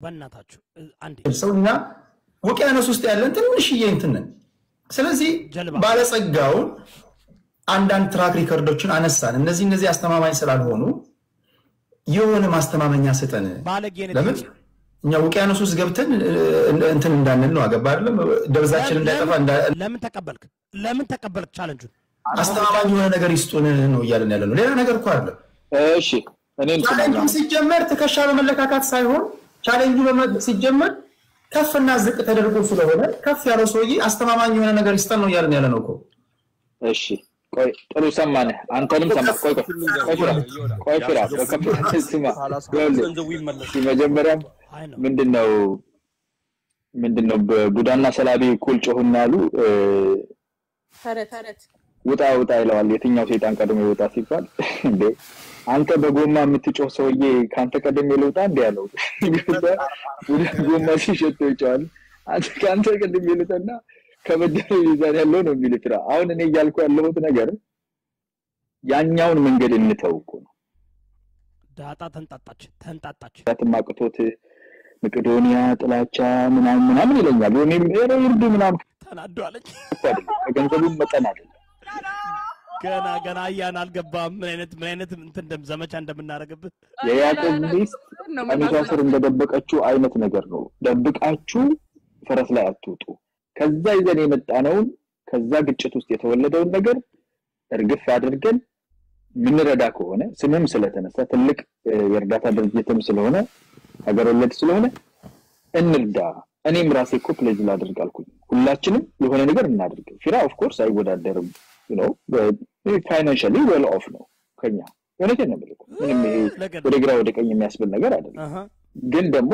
በእናታችሁ አንዴ ሰውኛ ውቅያኖስ ውስጥ ያለን ትንሽዬ እንትን ነን ስለዚህ ባለጸጋው አንዳንድ ትራክ ሪከርዶችን አነሳን እነዚህ አስተማማኝ ስላልሆኑ የሆነ ማስተማመኛ ሰጠን ለምን እኛ ውቅያኖስ ውስጥ ገብተን እንትን እንዳንል ነው አገባ አይደለም ደብዛችን እንዳይጠፋ ለምን ተቀበልክ ቻሌንጁን አስተማማኝ የሆነ ነገር ይስጡን ነው ይያለን ያለው ሌላ ነገር እኮ አይደለም እሺ እኔን ቻሌንጁ ሲጀመር ተከሻ በመለካካት ሳይሆን ቻሌንጁ ሲጀመር ከፍና ዝቅ ተደርጎ ስለሆነ ከፍ ያለው ሰውዬ አስተማማኝ የሆነ ነገር ይስጠን ነው ይያለን ያለው እኮ እሺ ቆይ ጥሩ ሰማነ አንተንም ሰማ ቆይ ፍራ ስማ መጀመሪያ ምንድነው በቡዳና ሰላቢ ኩል ጮህና አሉ ተረት ውጣ ይለዋል የትኛው ሰይጣን ቀድሞ ይወጣ ሲባል እንዴ አንተ በጎማ የምትጮህ ሰውዬ ካንተ ቀድሞ ይወጣ እንዴ ያለው ጎማ ሲሸጥ ይጫል አንተ ካንተ ቀድሞ ይወጣና ከበደለ ይዛን ያለው ነው የሚልጥራ አሁን እኔ ያልኩ ያለሁት ነገር ያኛውን መንገድ እንተውኩ ነው ዳጣ ተንጣጣች ተማቅቶት መቄዶንያ ጥላቻ ምናምን ይለኛል ወኔም ይርዱ ምናምን ተናዷለች ገንዘቡን መጠን አይደለም ገና ያን አልገባም ምን አይነት እንትን ዘመቻ እንደምናረጋበት የያዕቆብ ሚስት አሚታስር እንደደበቀችው አይነት ነገር ነው ደብቃችሁ ፈረስ ላይ አትውጡ ከዛ ይዘን የመጣነው ከዛ ግጭት ውስጥ የተወለደውን ነገር እርግፍ አድርገን ምንረዳ ከሆነ ስሙም ስለተነሳ ትልቅ የርዳታ ድርጅትም ስለሆነ ሀገር ወለድ ስለሆነ እንርዳ እኔም ራሴ እኮ ፕሌዝ ላድርጋልኩኝ ሁላችንም የሆነ ነገር እናድርግ ፊራ ኦፍ ኮርስ አይወዳደርም financially well off ነው ከኛ ወለከነ መልኩ ምንም ይሄ ወደ ግራ ወደ ቀኝ የሚያስብል ነገር አይደለም ግን ደግሞ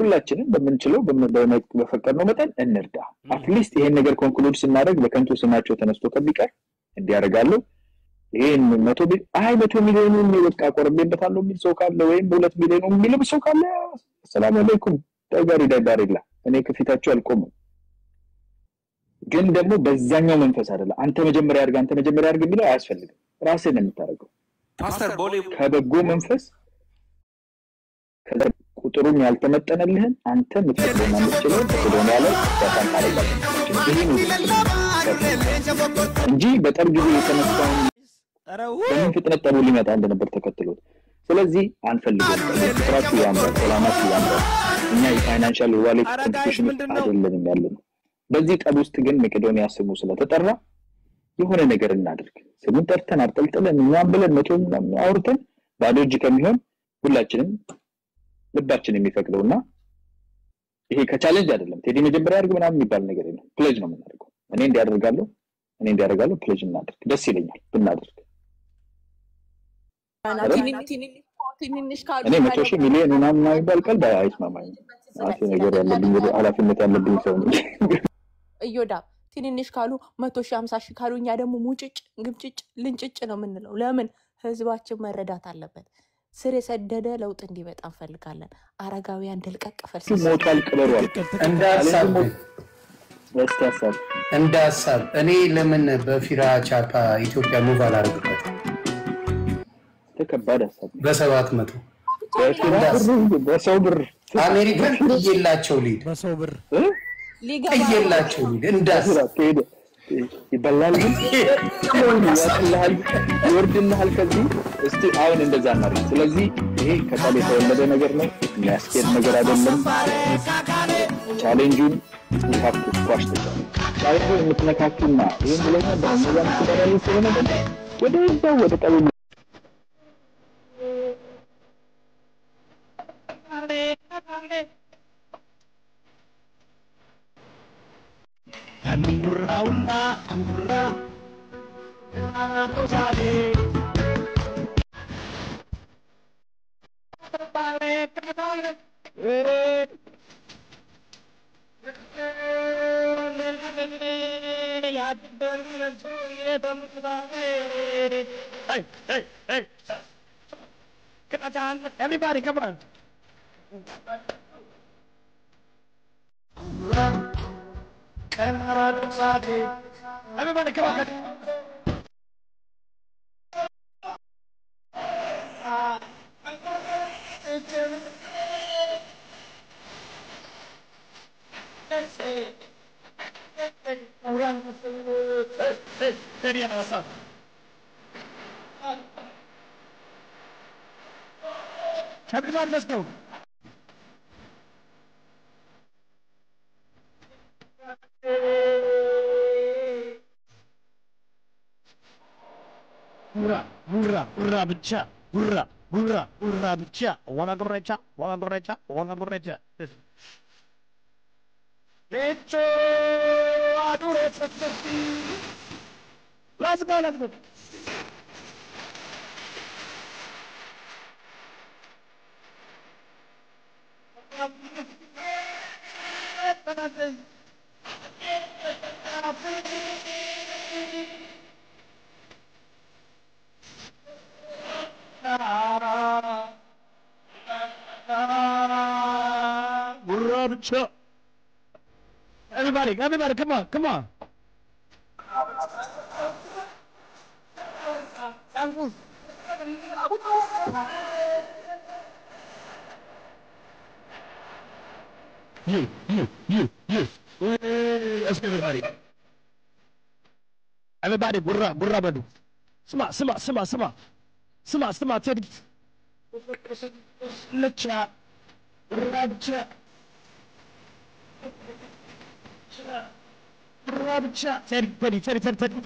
ሁላችንም በመንችለው በፈቀድነው መጠን እንርዳ አትሊስት ይሄን ነገር ኮንክሉድ ስናደርግ በከንቱ ስማቸው ተነስቶ ከቢቀር እንዲያረጋሉ ይሄን 100 ሚሊዮን የሚወጣ ቆርቤበታለሁ የሚል ሰው ካለ ወይም 2 ሚሊዮን የሚል ሰው ካለ ሰላም አለይኩም ዳይዳሪላ እኔ ከፊታቸው አልቆምም ግን ደግሞ በዛኛው መንፈስ አይደለም አንተ መጀመሪያ ያርግ የሚለው አያስፈልግም ራስህን የምታረጋው ፓስተር ቦሌ ከበጎ መንፈስ ቁጥሩን ያልተመጠነልህን አንተ ምትፈቅደውና ምትችለው ስለሆነ ያለው ተሳካለህ እንጂ በጣም ጊዜ የተነሳው በምን ፍጥነት ጠሩ ሊመጣ እንደነበር ተከትሎት ስለዚህ አንፈልግም ስራቱ ያምራል ሰላማችሁ ያምራል እኛ የፋይናንሻል ዋሌት ኮምፒቲሽን አይደለም ያለን በዚህ ጠብ ውስጥ ግን መቄዶንያ ስሙ ስለተጠራ የሆነ ነገር እናድርግ ስሙን ጠርተን አርጠልጥለን እኛም ብለን መቶን አውርተን ባዶ እጅ ከሚሆን ሁላችንም ልባችን የሚፈቅደውና ይሄ ከቻሌንጅ አይደለም ቴዲ መጀመሪያ ያርግ ምናምን የሚባል ነገር የለም ፕሌጅ ነው የምናደርገው እኔ እንዲያደርጋለሁ ፕሌጅ እናድርግ ደስ ይለኛል ብናደርግ ትንንሽ ካሉ እኔ 100 ሚሊዮን ምናምን የሚባል ቀልድ አይስማማኝ አሴ ነገር ያለብኝ ኃላፊነት ያለብኝ ሰው ነው እዮዳ ትንንሽ ካሉ 150 ካሉኛ ደግሞ ሙጭጭ ግምጭጭ ልንጭጭ ነው የምንለው ለምን ህዝባችን መረዳት አለበት ስር የሰደደ ለውጥ እንዲመጣ እንፈልጋለን አረጋውያን ደልቀቅ ፈልስ ሞታል ቀበሯል እንዳሳብ እኔ ለምን በፊራ ቻፓ ኢትዮጵያ ሙቭ አላረግበት ተከባድ አሳብ በ700 በሰው ብር አሜሪካን ይላቸው ሊድ በሰው ብር ይላቸው ሊድ እንዳሳብ ይበላል ይወርድልሃል ከዚህ እስቲ አሁን እንደዛ ማሪ ስለዚህ ይሄ ከቃል የተወለደ ነገር ነው የሚያስኬድ ነገር አይደለም ቻሌንጁን ይፋክቱ ኳሽ ቻሌንጁ የምትነካኩና ይሄን ብለና በመዛም ተደራሪ ስለሆነ ወደ ጠብ Amurrauna Rosale Hey everybody come on Everybody come on. Everyone, let's go. Hurra, hurra, hurra, bicha, hurra, hurra, hurra, bicha. Wanna go recha, wanna go recha, wanna go recha. Let's go, let's go. Everybody, come on, come on. You. Let's go, everybody. Everybody, burra, badu. Sma, Teddy. Lecha. Racha. Teddy.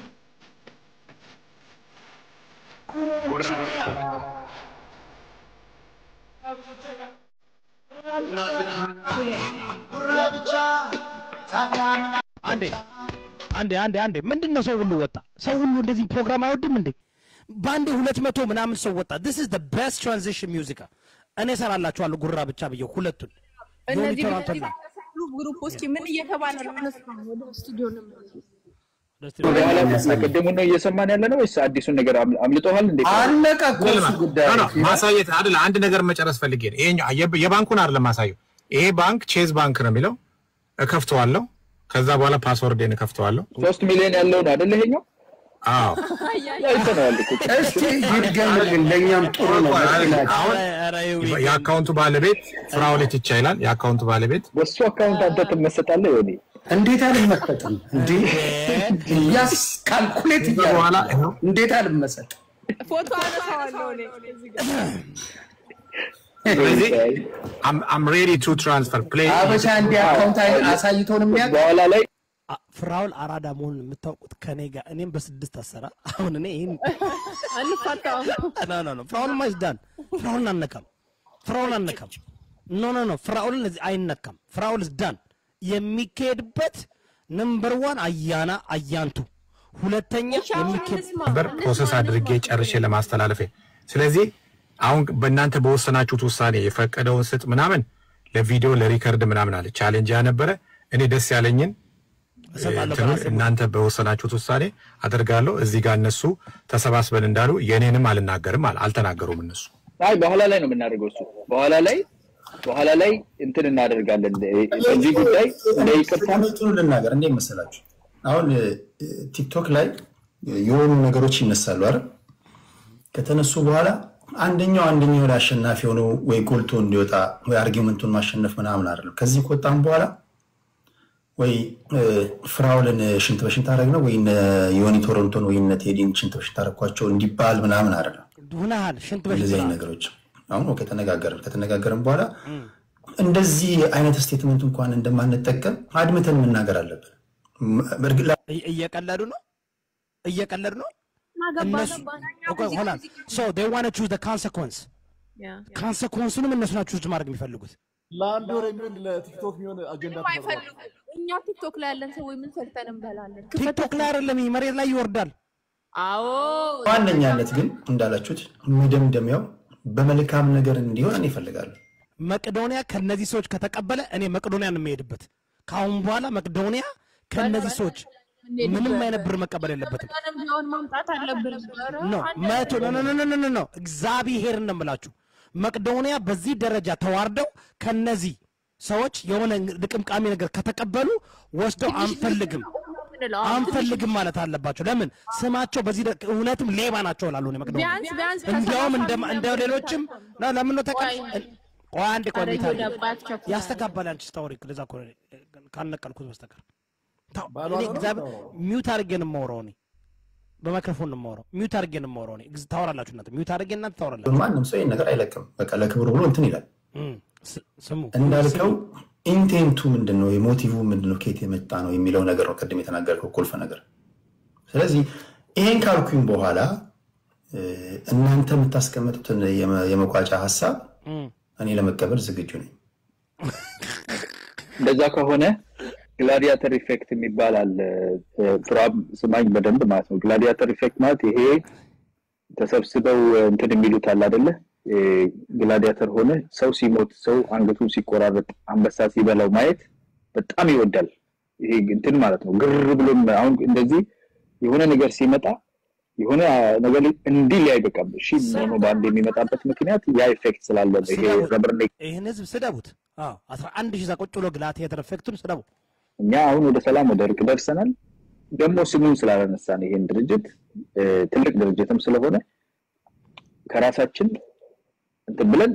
አንዴ ምንድነው ሰው ሁሉ ወጣ? ሰው ሁሉ እንደዚህ ፕሮግራም አይወድም እንዴ? ባንዴ 200 ምናምን ሰው ወጣ። This is the best transition music. እኔ ሰራላችኋለሁ ጉራ ብቻ ብዬ ሁለቱን እነዚህ ግሩፕ እስኪ ምን እየተባለ ነው? ወደ ስቱዲዮ ነው ቅድሙ ነው እየሰማን ያለ ነው ወይስ አዲሱን ነገር አምልጦሃል እንዴ? አለቀ እኮ እሱ ጉዳይ ማሳየት አይደል? አንድ ነገር መጨረስ ፈልጌ ነው። ይሄኛው የባንኩን አይደለም ማሳየው። ይሄ ባንክ ቼዝ ባንክ ነው የሚለው። እከፍተዋለሁ። ከዛ በኋላ ፓስወርዴን እከፍተዋለሁ። 3 ሚሊዮን ያለው ነው አይደል ይሄኛው? አዎ ያይተናል እኮ። እስቲ ይድገምልን ለኛም ጥሩ ነው። የአካውንቱ ባለቤት ፍራውሌት ይቻላል። የአካውንቱ ባለቤት በሱ አካውንት አንተ ትመሰጣለህ ይሆን? እንዴት አልመሰጥም እንዴ? ያስ ካልኩሌት በኋላ እንዴት አልመሰጥ ፎቶ አነሳዋለሁ እኔ እዚህ ጋር I'm ready to transfer play አበሻ እንደ አካውንት አሳይቶን የሚያውቅ በኋላ ላይ ፍራውል አራዳ መሆኑን የምታውቁት ከኔ ጋር እኔም በስድስት አሰራ አሁን እኔ ይሄን አንፋታው ኖ ፍራውል ማይዝዳን ፍራውል አንነካም ኖ ፍራውልን እዚህ አይነካም ፍራውል ዝዳን የሚከድበት ነምበር 1 አያንቱ ሁለተኛ ነበር ፕሮሰስ አድርጌ ጨርሼ ለማስተላለፍ ስለዚህ አሁን በእናንተ በወሰናችሁት ውሳኔ የፈቀደውን ስጥ ምናምን ለቪዲዮ ለሪከርድ ምናምን አለ ቻሌንጅ ያነበረ እኔ ደስ ያለኝን እናንተ በወሰናችሁት ውሳኔ አደርጋለሁ እዚህ ጋር እነሱ ተሰባስበን እንዳሉ የኔንም አልናገርም አልተናገሩም እነሱ አይ በኋላ ላይ ነው የምናደርገው እሱ በኋላ ላይ እንትን እናደርጋለን እዚህ ጉዳይ ለይቅርታ ጥሩ ልናገር እንዴ መሰላችሁ አሁን ቲክቶክ ላይ የሆኑ ነገሮች ይነሳሉ አይደል ከተነሱ በኋላ አንደኛው ላይ አሸናፊ ሆኖ ወይ ጎልቶ እንዲወጣ ወይ አርጊውመንቱን ማሸነፍ ምናምን አይደለም ከዚህ ቆጣም በኋላ ወይ ፍራውልን ሽንት በሽንት አደረግነው ወይ ዮኒ ቶሮንቶን ወይ ቴዲን ሽንት በሽንት አደረኳቸው እንዲባል ምናምን አይደለም ዱናሃል ሽንት በሽንት ነገሮች አሁን ከተነጋገርን በኋላ እንደዚህ አይነት ስቴትመንት እንኳን እንደማንጠቀም አድምተን መናገር አለብን በርግላ እየቀለዱ ነው so they want to choose the consequenceንም እነሱ ናቸው choose ማድረግ የሚፈልጉት ላንድ ወር የሚሆን ለቲክቶክ የሚሆን አጀንዳ ተፈለገ እኛ ቲክቶክ ላይ ያለን ሰው ምን ሰርተን እንበላለን ቲክቶክ ላይ አይደለም መሬት ላይ ይወርዳል አዎ ዋነኛነት ግን እንዳላችሁት መደምደሚያው በመልካም ነገር እንዲሆን እኔ እፈልጋለሁ መቄዶንያ ከነዚህ ሰዎች ከተቀበለ እኔ መቄዶንያን የምሄድበት ካሁን በኋላ መቄዶንያ ከነዚህ ሰዎች ምንም አይነት ብር መቀበል የለበትም ቢሆን ማምጣት አለብን ኖ እግዚአብሔርን ነው የምላችሁ መቄዶንያ በዚህ ደረጃ ተዋርደው ከነዚህ ሰዎች የሆነ ልቅምቃሚ ነገር ከተቀበሉ ወስደው አንፈልግም ማለት አለባቸው ለምን ስማቸው በዚህ እውነትም ሌባ ናቸው ላሉ ነው መቄዶንያ እንዲያውም እንደ ሌሎችም ለምን ነው ተቀ አንድ ቆይታ ያስተጋባል አንቺ ስታወሪ ለዛ ካነቀልኩት በስተቀር ሚውት አድርገን ማውራው ነኝ በማይክሮፎን ነው የማወራው። ሚውት አድርጌ ነው የማወራው። እኔ ታወራላችሁ እናንተ ሚውት አድርጌ እናንተ ታወራላችሁ። ማንም ሰው ይሄን ነገር አይለቅም። በቃ ለክብሩ ብሎ እንትን ይላል። ስሙ እንዳልከው ኢንቴንቱ ምንድነው የሞቲቭ ምንድነው ከየት የመጣ ነው የሚለው ነገር ነው ቅድም የተናገርከው ቁልፍ ነገር። ስለዚህ ይሄን ካልኩኝ በኋላ እናንተ የምታስቀምጡትን የመቋጫ ሐሳብ እኔ ለመቀበል ዝግጁ ነኝ። እንደዛ ከሆነ ግላዲያተር ኢፌክት የሚባላል ፍራም ስማኝ በደንብ ማለት ነው። ግላዲያተር ኢፌክት ማለት ይሄ ተሰብስበው እንትን የሚሉት አለ አይደለ? ግላዲያተር ሆነ ሰው ሲሞት ሰው አንገቱን ሲቆራረጥ አንበሳ ሲበላው ማየት በጣም ይወዳል። ይሄ እንትን ማለት ነው። ግር ብሎም አሁን እንደዚህ የሆነ ነገር ሲመጣ የሆነ ነገር እንዲህ ላይ በቃ እሺ ነው ባንድ የሚመጣበት ምክንያት ያ ኢፌክት ስላለ ነው። ይሄ ረብርኔ ይሄን ህዝብ ስደቡት። 11000 ዛቆጭ ብሎ ግላዲያተር ኢፌክቱን ስደቡ። እኛ አሁን ወደ ሰላም ወደ እርቅ ደርሰናል። ደግሞ ስሙን ስላላነሳን ይሄን ድርጅት ትልቅ ድርጅትም ስለሆነ ከራሳችን እንትን ብለን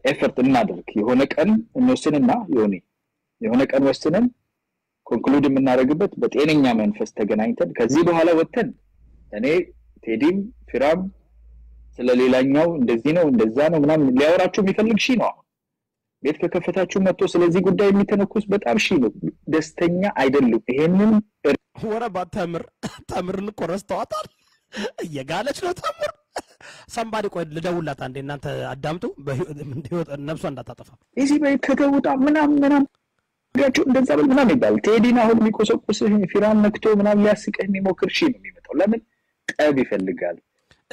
ኤፈርት እናድርግ። የሆነ ቀን እንወስንና የሆነ ቀን ወስነን ኮንክሉድ የምናደርግበት በጤነኛ መንፈስ ተገናኝተን ከዚህ በኋላ ወጥተን እኔ ቴዲም ፊራም ስለሌላኛው እንደዚህ ነው እንደዛ ነው ምናምን ሊያወራችሁ የሚፈልግ ሺ ነው። ቤት ከከፈታችሁ መጥቶ ስለዚህ ጉዳይ የሚተነኩስ በጣም ሺ ነው። ደስተኛ አይደሉም። ይሄንን ወረባ ተምርን እኮ ረስተዋታል። እየጋለች ነው ተምር። ሰምባዲ ቆይ ልደውላት አንዴ እናንተ አዳምጡ። ነፍሷ እንዳታጠፋ እዚህ ቤት ከተውጣ ምናምን ጋቹ እንደዛ በል ምናምን ይባል። ቴዲና አሁን የሚቆሰቁስህ ፊራን ነክቶ ምናምን ሊያስቀህ የሚሞክር ሺ ነው የሚመጣው። ለምን ጠብ ይፈልጋል።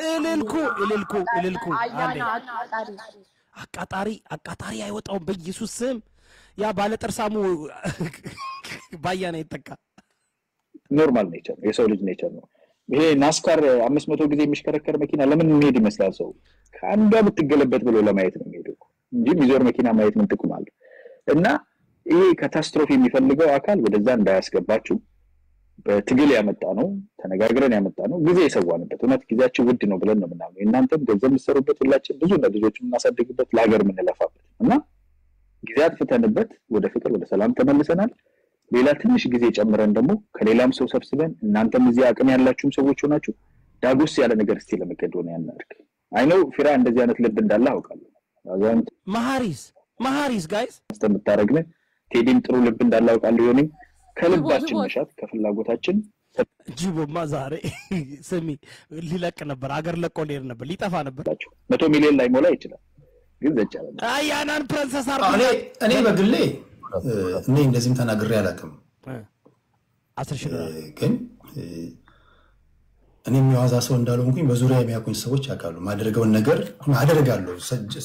እልልኩ አንዴ አቃጣሪ አይወጣውም በኢየሱስ ስም። ያ ባለ ጥርሳሙ ባያና ይተካ ኖርማል ኔቸር የሰው ልጅ ኔቸር ነው። ይሄ ናስካር 500 ጊዜ የሚሽከረከር መኪና ለምን የሚሄድ ይመስላል? ሰው ከአንዷ ብትገለበት ብሎ ለማየት ነው የሚሄደው እንጂ ሚዞር መኪና ማየት ምን ጥቅም አለው? እና ይሄ ካታስትሮፊ የሚፈልገው አካል ወደዛ እንዳያስገባችሁ በትግል ያመጣ ነው፣ ተነጋግረን ያመጣ ነው፣ ጊዜ የሰዋንበት እውነት ጊዜያችን ውድ ነው ብለን ነው ምናምን። እናንተም ገንዘብ የምትሰሩበት ሁላችን ብዙ ልጆች የምናሳድግበት ለሀገር የምንለፋበት እና ጊዜ አጥፍተንበት ወደ ፍቅር ወደ ሰላም ተመልሰናል። ሌላ ትንሽ ጊዜ ጨምረን ደግሞ ከሌላም ሰው ሰብስበን እናንተም እዚህ አቅም ያላችሁም ሰዎች ሆናችሁ ዳጎስ ያለ ነገር እስቲ ለመቀደም ያናርክ። አይ ነው ፊራ እንደዚህ አይነት ልብ እንዳለ አውቃለሁ። አዛንት ማሃሪስ ጋይስ አስተምታረግነ ቴዲም ጥሩ ልብ እንዳለ አውቃለሁ። ይሆንም ከልባችን መሻት ከፍላጎታችን ጅቦማ ዛሬ ስሚ ሊለቅ ነበር፣ አገር ለቆ ሊሄድ ነበር፣ ሊጠፋ ነበር። 100 ሚሊዮን ላይ ሞላ ይችላል ግን ዘጫለ አያናን ፕሪንሰስ እኔ በግሌ እኔ እንደዚህም ተናግሬ አላውቅም። 10,000 ግን እኔ የሚዋዛ ሰው እንዳልሆንኩኝ በዙሪያ የሚያውቁኝ ሰዎች ያውቃሉ። ማድረገውን ነገር አደርጋለሁ።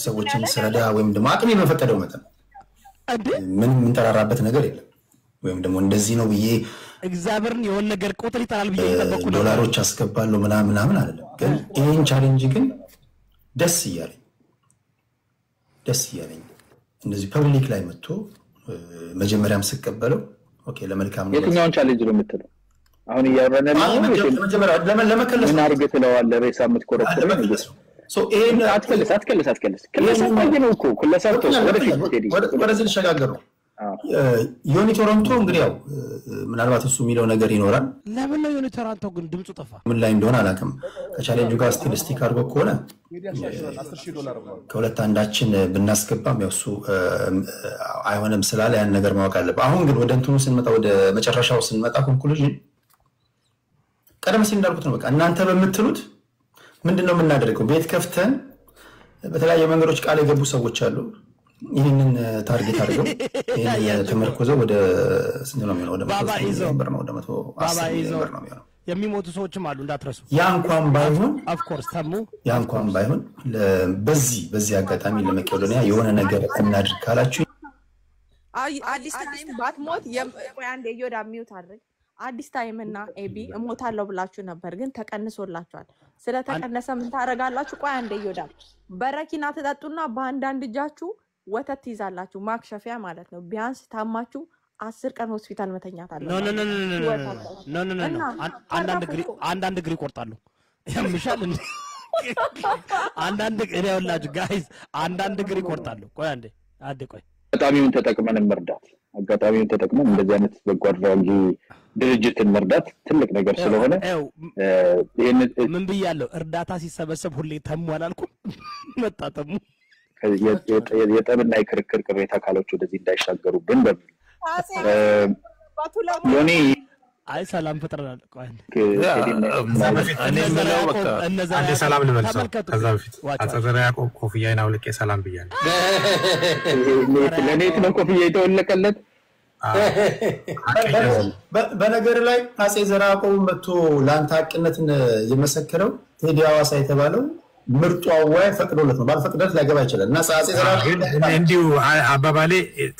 ሰዎችን ስረዳ ወይም ደግሞ አቅሜ በፈቀደው መጠን ምንም እንጠራራበት ነገር የለም። ወይም ደግሞ እንደዚህ ነው ብዬ እግዚአብሔርን የሆነ ነገር ቁጥር ይጣላል ብዬ ተበኩ ዶላሮች አስገባለሁ ምናምን አይደለም። ግን ይሄን ቻሌንጅ ግን ደስ እያለኝ እንደዚህ ፐብሊክ ላይ መጥቶ መጀመሪያም ስቀበለው ኦኬ ለመልካም ነው። የትኛውን ቻሌንጅ ነው የምትለው? አሁን እያወራን ነው ለመከለስ ምን አድርገህ ትለዋለህ? ሬሳ የምትቆረጥረው ይሄን አትከልስ ነው እኮ ክለሳቶ ወደዚህ ልሸጋገር ነው። ዮኒ ቶሮንቶ እንግዲህ ያው ምናልባት እሱ የሚለው ነገር ይኖራል። ለምን ነው ዮኒ ቶሮንቶ ግን ድምፁ ጠፋ? ምን ላይ እንደሆነ አላውቅም። ከቻሌንጁ ጋር ስቲክ አድርጎ ከሆነ ከሁለት አንዳችን ብናስገባም ያው እሱ አይሆንም ስላለ ያን ነገር ማወቅ አለብህ። አሁን ግን ወደ እንትኑ ስንመጣ ወደ መጨረሻው ስንመጣ ኮንክሉዥን ቀደም ሲል እንዳልኩት ነው። በቃ እናንተ በምትሉት ምንድነው የምናደርገው? ቤት ከፍተን በተለያየ መንገዶች ቃል የገቡ ሰዎች አሉ። ይህንን ታርጌት አድርገው ይህንን ተመርኮዘው ወደ ስንት ነው የሚሆነው? ወደ 100 ብር ነው፣ ወደ 110 ብር ነው የሚሆነው። የሚሞቱ ሰዎችም አሉ እንዳትረሱ። ያ እንኳን ባይሆን ኦፍ ኮርስ ተሙ ያ እንኳን ባይሆን በዚህ አጋጣሚ ለመቄዶንያ የሆነ ነገር እናድርግ ካላችሁ አዲስ ታይም ባትሞት አንዴ ዮዳ ሚውት አድርግ። አዲስ ታይም እና ኤቢ እሞታለሁ ብላችሁ ነበር ግን ተቀንሶላችኋል። ስለተቀነሰ ምን ታረጋላችሁ? ቆይ አንዴ ዮዳ በረኪና ተጠጡና በአንዳንድ እጃችሁ ወተት ይዛላችሁ፣ ማክሸፊያ ማለት ነው። ቢያንስ ታማችሁ 10 ቀን ሆስፒታል መተኛት አለ። ኖ አንዳንድ እግር ይቆርጣሉ። ያምሻል እንዴ? አንዳንድ እግር ያውላችሁ ጋይስ፣ አንዳንድ እግር ይቆርጣሉ። ቆይ አንዴ ቆይ አጋጣሚውን ተጠቅመን መርዳት፣ አጋጣሚውን ተጠቅመን እንደዚህ አይነት በጎ አድራጊ ድርጅትን መርዳት ትልቅ ነገር ስለሆነ ምን ብያለሁ እርዳታ ሲሰበሰብ ሁሌ ተሙ አላልኩም መጣተሙ የጠብና የክርክር ቅሬታ ካሎች ወደዚህ እንዳይሻገሩብን በሚል ዮኒ አይ ሰላም ፈጥረናል ቆይ አንዴ ሰላም ልበልሰው ከዛ በፊት አጸዘራ ያዕቆብ ኮፍያዬን አውልቄ ሰላም ብያለሁ ለኔት ነው ኮፍያ የተወለቀለት በነገር ላይ አጼ ዘርዓ ያዕቆብ መጥቶ ላንተ ሐቅነትን የመሰከረው ቴዲ ሐዋሳ የተባለው ምርጡ አዋይ ፈቅዶለት ነው ባልፈቅዶለት ላይገባ ይችላል እና አጼ ዘርዓ ያዕቆብ እንዲሁ አባባሌ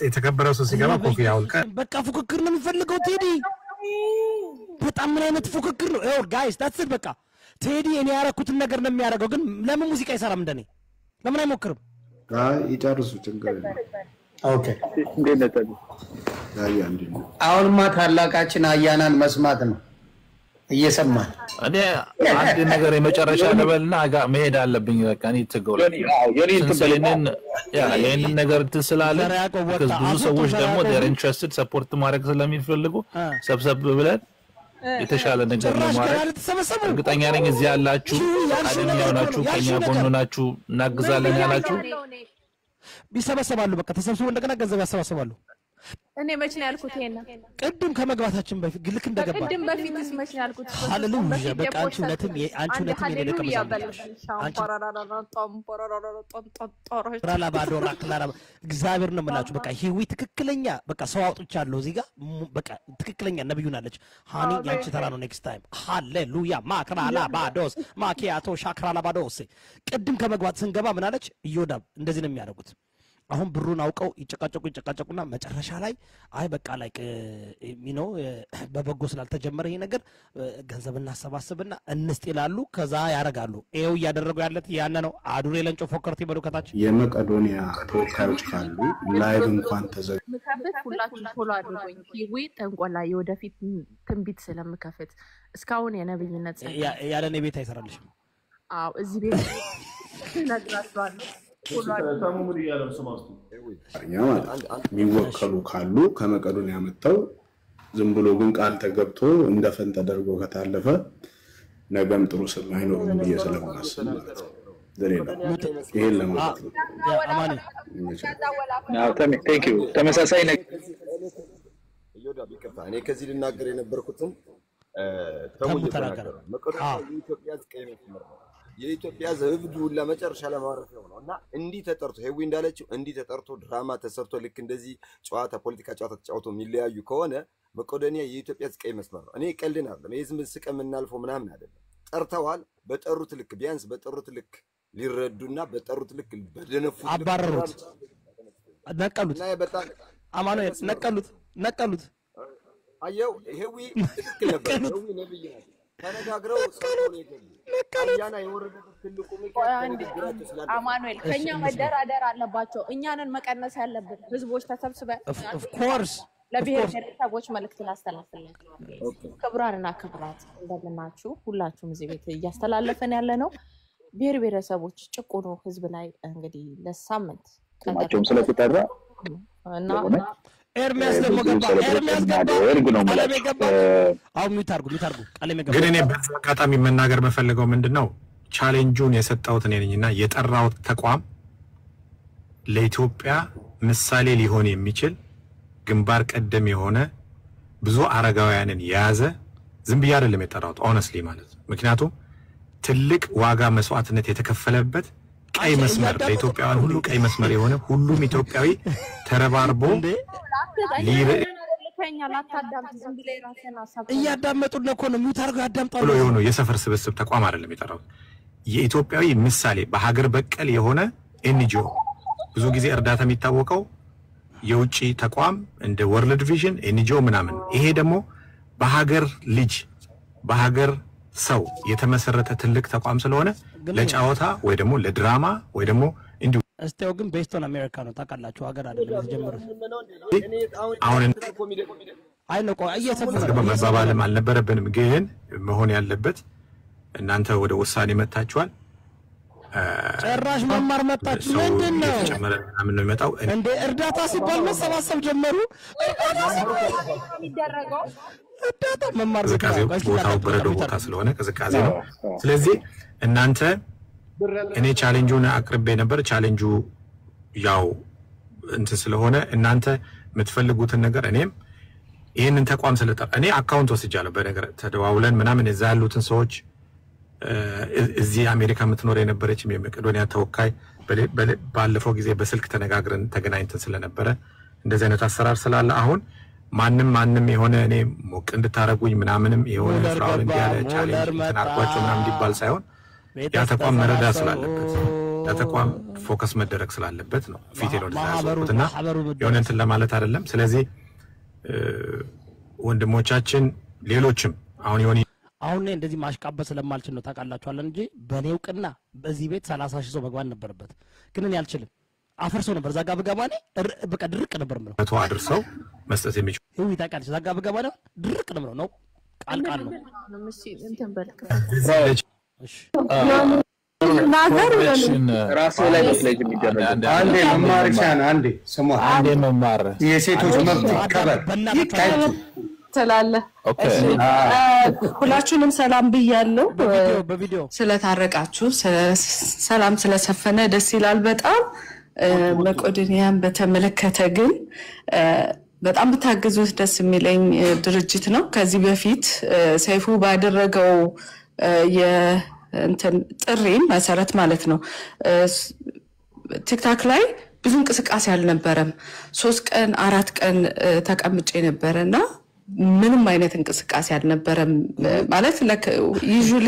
የተከበረው ሰው ሲገባ ኮፍያ አውልቀ በቃ ፉክክር ነው የሚፈልገው ቴዲ በጣም ምን አይነት ፉክክር ነው ጋይስ that's it በቃ ቴዲ እኔ ያረኩትን ነገር ነው የሚያደርገው ግን ለምን ሙዚቃ ይሰራም እንደኔ ለምን አይሞክርም ይጨርሱ ችግር ኦኬ እንደነጠሉ አሁንማ ታላቃችን አያናን መስማት ነው እየሰማን እኔ አንድ ነገር የመጨረሻ ለበልና መሄድ አለብኝ በቃ እኔ ተገውለ ይሄንን ነገር ትስላለ ብዙ ሰዎች ደግሞ they're interested support ማድረግ ስለሚፈልጉ ሰብሰብ ብለን የተሻለ ነገር ለማድረግ እርግጠኛ ነኝ እዚህ ያላችሁ አደኛው ናችሁ ከኛ ጎን ናችሁ እናግዛለን ያላችሁ ቢሰበሰባሉ በቃ ተሰብስበው እንደገና ገንዘብ ያሰባስባሉ እኔ መች ነው ያልኩት ይሄን ቅድም ከመግባታችን በፊት ግልክ እንደገባ ቅድም በፊትስ መች ነው ያልኩት ሃሌሉያ በቃ አንቺ እውነትም የኔ እግዚአብሔር ነው የምላችሁ በቃ ሂዊ ትክክለኛ በቃ ሰው አውጥቻለሁ እዚህ ጋር በቃ ትክክለኛ ነብዩን አለች ሃኒ ያንቺ ተራ ነው ኔክስት ታይም ሃሌሉያ ማክራላ ባዶስ ማኪያቶ ሻክራላ ባዶስ ቅድም ከመግባት ስንገባ ምን አለች ኢዮዳብ እንደዚህ ነው የሚያደርጉት አሁን ብሩን አውቀው ይጨቃጨቁና መጨረሻ ላይ አይ በቃ ላይ ሚኖ በበጎ ስላልተጀመረ ይሄ ነገር ገንዘብ እናሰባስብና እንስጥ ይላሉ ከዛ ያረጋሉ ኤው ያደረጉ ያለት ያነ ነው አዱሬ ለንጮ ፎከርቲ በሉ ከታች የመቄዶንያ ተወካዮች ካሉ ላይቭ እንኳን ተዘግ ምከፍት ሁላችሁ ፎሎ አድርጉኝ ሂዊ ጠንቆላ የወደፊት ትንቢት ስለምከፍት እስካሁን የነብይነት ያለኔ ቤት አይሰራልሽም አው እዚህ ቤት ነግራችኋለሁ ተሙሙድ ያለው ሰማስቱ የሚወከሉ ካሉ ከመቄዶንያ መጣው ዝም ብሎ ግን ቃል ተገብቶ እንደፈን ተደርጎ ከታለፈ ነገም ጥሩ ስም አይኖርም ስለማስብ ማለት ነው ዘሬና ይሄን ለማለት ነው አማኒ ቴንክ ዩ ተመሳሳይ ነገር ይወዳ ቢቀርታ እኔ ከዚህ ልናገር የነበርኩትን ተሙሙድ ተናገረ መቄዶንያ የኢትዮጵያ ዝቀይ መስመር ነው የኢትዮጵያ ዘህብዱ ለመጨረሻ ለማረፍ ነውና እንዲ ተጠርቶ ሄዊ እንዳለችው እንዲ ተጠርቶ ድራማ ተሰርቶ ልክ እንደዚህ ጨዋታ ፖለቲካ ጨዋታ ተጫውቶ የሚለያዩ ከሆነ መቄዶንያ የኢትዮጵያ ዝቀይ መስመር ነው እኔ ቀልድን አይደለም የዝም ስቀም እናልፈው ምናምን አይደለም ጠርተዋል በጠሩት ልክ ቢያንስ በጠሩት ልክ ሊረዱና በጠሩት ልክ በደነፉ አባረሩት ነቀሉት አማኑኤል ነቀሉት አየው ሄዊ ትክክል ነበር ሄዊ ነብይ ነው ተነጋግረው ያና የወረደበት ትልቁ ምክንያት አማኑኤል ከኛ መደራደር አለባቸው እኛንን መቀነስ ያለብን ህዝቦች ተሰብስበን ኦፍ ኮርስ ለብሔር ብሔረሰቦች መልእክት ላስተላልፍላችሁ ክብራንና ክብራት እንደምናችሁ ሁላችሁም እዚህ ቤት እያስተላለፈን ያለ ነው ብሔር ብሔረሰቦች ጭቁኑ ህዝብ ላይ እንግዲህ ለሳምንት ከማቸውም ስለተጠራ እና ኤርሚያስ ደግሞ ገባ ኤርሚያስ ገባ አው ሚታርጉ ቀለሜ ገባ ግን እኔ በአጋጣሚ መናገር መፈልገው ምንድነው ቻሌንጁን የሰጣውት እኔ ነኝና የጠራው ተቋም ለኢትዮጵያ ምሳሌ ሊሆን የሚችል ግንባር ቀደም የሆነ ብዙ አረጋውያንን ያዘ ዝም ብዬ አይደለም የጠራውት ሆነስሊ ማለት ምክንያቱም ትልቅ ዋጋ መስዋዕትነት የተከፈለበት ቀይ መስመር ለኢትዮጵያውያን ሁሉ ቀይ መስመር የሆነ ሁሉም ኢትዮጵያዊ ተረባርቦ እያዳመጡን እኮ ነው ሚታርገው ያዳምጣሉ ብሎ የሆነ የሰፈር ስብስብ ተቋም አይደለም የጠራው የኢትዮጵያዊ ምሳሌ በሀገር በቀል የሆነ ኤንጂኦ ብዙ ጊዜ እርዳታ የሚታወቀው የውጪ ተቋም እንደ ወርልድ ቪዥን ኤንጂኦ ምናምን ይሄ ደግሞ በሀገር ልጅ በሀገር ሰው የተመሰረተ ትልቅ ተቋም ስለሆነ ለጫወታ ወይ ደግሞ ለድራማ ወይ ደግሞ እንዲሁ እስቴው ግን ቤስት ኦን አሜሪካ ነው ታውቃላችሁ ሀገር አይደለም የተጀመረው አሁን አይ ነው ቆይ እየሰፈረ መባባልም አልነበረብንም ግን መሆን ያለበት እናንተ ወደ ውሳኔ መጣችኋል ጭራሽ መማር መጣችሁ ምንድነው ጨመረ ምን ነው የሚመጣው እንደ እርዳታ ሲባል መሰባሰብ ጀመሩ ይደረጋው እርዳታ መማር ቦታው በረዶ ቦታ ስለሆነ ቅዝቃዜ ነው። ስለዚህ እናንተ እኔ ቻሌንጁን አቅርቤ ነበር። ቻሌንጁ ያው እንትን ስለሆነ እናንተ የምትፈልጉትን ነገር እኔም ይሄንን ተቋም ስለጠራ እኔ አካውንት ወስጃለሁ። በነገር ተደዋውለን ምናምን እዛ ያሉትን ሰዎች እዚህ አሜሪካ የምትኖር የነበረች የመቄዶንያ ተወካይ ባለፈው ጊዜ በስልክ ተነጋግረን ተገናኝተን ስለነበረ እንደዚህ አይነት አሰራር ስላለ አሁን ማንም የሆነ እኔ ሞቅ እንድታረጉኝ ምናምንም የሆነ ፍራውል እንዲያለ ቻሌንጅ ተናርኳቸው ምናምን እንዲባል ሳይሆን ያ ተቋም መረዳት ስላለበት ያ ተቋም ፎከስ መደረግ ስላለበት ነው ፊቴ ነው ተሳሰሩትና የሆነ እንትን ለማለት አይደለም። ስለዚህ ወንድሞቻችን ሌሎችም አሁን እንደዚህ ማሽቃበ ስለማልችል ነው ታውቃላችኋል እንጂ በኔ እውቅና በዚህ ቤት 30,000 ሰው መግባት ነበርበት። ግን እኔ አልችልም። አፈርሶ ነበር ዛጋ በገባኔ በቃ ድርቅ ነበር ነው መቶ አድርሰው መስጠት የሚችሉ ይሁን ታውቃለች። ዛጋ በገባኔ ድርቅ ነው ቃል ነው እንትን በልክ እሺ ናገር ራስ ላይ መስለጅ የሚደረግ አንዴ መማርሻን አንዴ መማር የሴቶች መብት ይከበር ተላለ ሁላችሁንም ሰላም ብያለሁ። በቪዲዮ ስለታረቃችሁ ሰላም ስለሰፈነ ደስ ይላል በጣም። መቄዶንያን በተመለከተ ግን በጣም ብታግዙት ደስ የሚለኝ ድርጅት ነው። ከዚህ በፊት ሰይፉ ባደረገው የእንትን ጥሪ መሰረት ማለት ነው ቲክታክ ላይ ብዙ እንቅስቃሴ አልነበረም። 3 ቀን 4 ቀን ተቀምጬ ነበርና ምንም አይነት እንቅስቃሴ አልነበረም ማለት ዩዥሊ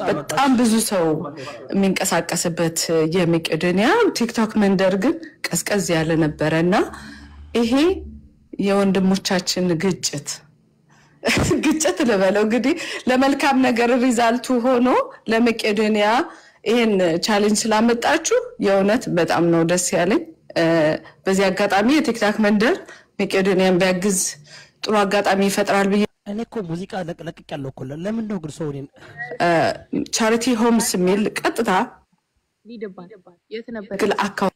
በጣም ብዙ ሰው የሚንቀሳቀስበት የመቄዶንያ ቲክቶክ መንደር ግን ቀዝቀዝ ያለ ነበርና ይሄ የወንድሞቻችን ግጭት ልበለው እንግዲህ ለመልካም ነገር ሪዛልቱ ሆኖ ለመቄዶንያ ይሄን ቻሌንጅ ስላመጣችሁ የእውነት በጣም ነው ደስ ያለኝ። በዚህ አጋጣሚ የቲክቶክ መንደር መቄዶንያን ቢያግዝ ጥሩ አጋጣሚ ይፈጥራል ብዬ እኔ እኮ ሙዚቃ ለቅለቅ ያለው እኮ ለምን ነው ግን ሰው ቻሪቲ ሆምስ የሚል ቀጥታ ሊደባል የት ነበር ግል አካውንት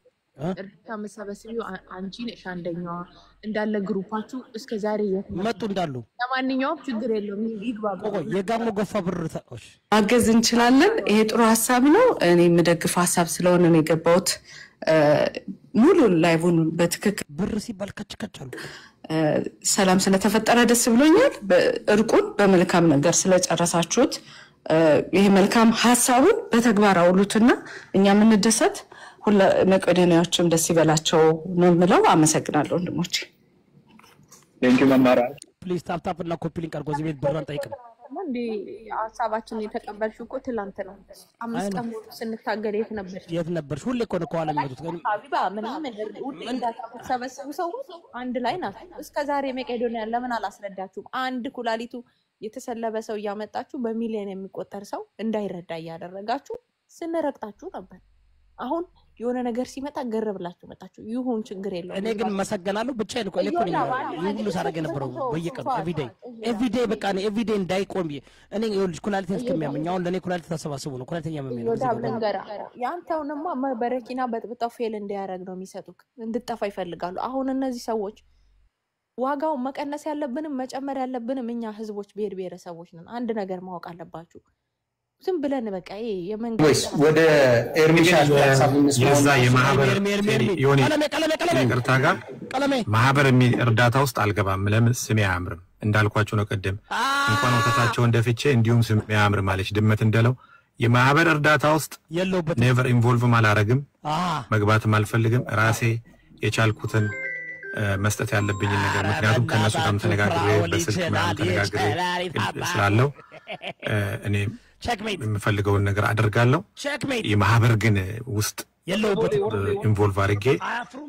እርዳታ መሰብሰቢው አንቺ ነሽ አንደኛዋ እንዳለ ግሩፓችሁ እስከ ዛሬ የት መጡ እንዳሉ ለማንኛውም ችግር የለውም ይግባቡ። የጋሞ ጎፋ ብር ተቆሽ አገዝ እንችላለን። ይሄ ጥሩ ሐሳብ ነው። እኔ የምደግፍ ሐሳብ ስለሆነ ነው የገባሁት። ሙሉ ላይቡን በትክክል ብር ሲባል ከችከቻሉ ሰላም ስለተፈጠረ ደስ ብሎኛል። እርቁን በመልካም ነገር ስለጨረሳችሁት ይሄ መልካም ሐሳቡን በተግባር አውሉትና እኛ ምንደሰት ሁሉ መቄዶንያዎችም ደስ ይበላቸው ነው የምለው። አመሰግናለሁ ወንድሞቼ። ቴንኪው መማራ ፕሊዝ ታፕ እና ኮፒ ሊንክ አድርጎ እዚህ ቤት ብራን ጠይቅም እንዴ ሐሳባችን የተቀበልሽው እኮ ትላንት ነው። 5 ቀን ስንታገል የት ነበርሽ? ሁሌ እኮ ነው ከኋላ የሚመጡት ግን ሀቢባ ምናምን እንዳታሰበስቡ ሰዎች አንድ ላይ ናት። እስከ ዛሬ መቄዶንያ ለምን አላስረዳችሁም? አንድ ኩላሊቱ የተሰለበ ሰው እያመጣችሁ በሚሊዮን የሚቆጠር ሰው እንዳይረዳ እያደረጋችሁ ስንረግጣችሁ ነበር። አሁን የሆነ ነገር ሲመጣ ገረብላችሁ መጣችሁ። ይሁን ችግር የለውም። እኔ ግን መሰገናለሁ ብቻዬን እኮ እኮ ሁሉ ሳረገ ነበር በየቀኑ ኤቭሪዴይ በቃ ነው ኤቭሪዴይ እንዳይቆም እኔ ይኸውልሽ ኩላሊቴን እስከሚያመኝ አሁን ለኔ ኩላሊት ተሰባስቡ ነው ኩላሊተኛ መመኝ ነው ዳብለንገራ ያንተውንማ በረኪና በጥብጣው ፌል እንዲያረግ ነው የሚሰጡክ እንድጠፋ ይፈልጋሉ። አሁን እነዚህ ሰዎች ዋጋው መቀነስ ያለብንም መጨመር ያለብንም እኛ ህዝቦች ብሔረሰቦች ነን። አንድ ነገር ማወቅ አለባችሁ። ዝም ብለን በቃ ወይስ ወደ ኤርሚሻል የዛ የማህበር ዮኒ ይቅርታ ጋር ማህበር እርዳታ ውስጥ አልገባም። ለምን ስሜ አያምርም እንዳልኳችሁ ነው። ቀደም እንኳን ወተታቸው እንደፍቼ እንዲሁም ስሜ አያምርም ማለች ድመት እንደለው የማህበር እርዳታ ውስጥ ኔቨር ኢንቮልቭ ማላረግም መግባትም አልፈልግም። ራሴ የቻልኩትን መስጠት ያለብኝ ነገር ምክንያቱም ከነሱ ጋር ተነጋግሬ በስልክ ተነጋግሬ ስላለው እኔ የምፈልገውን ነገር አደርጋለሁ። የማህበር ግን ውስጥ የለውበት ኢንቮልቭ አድርጌ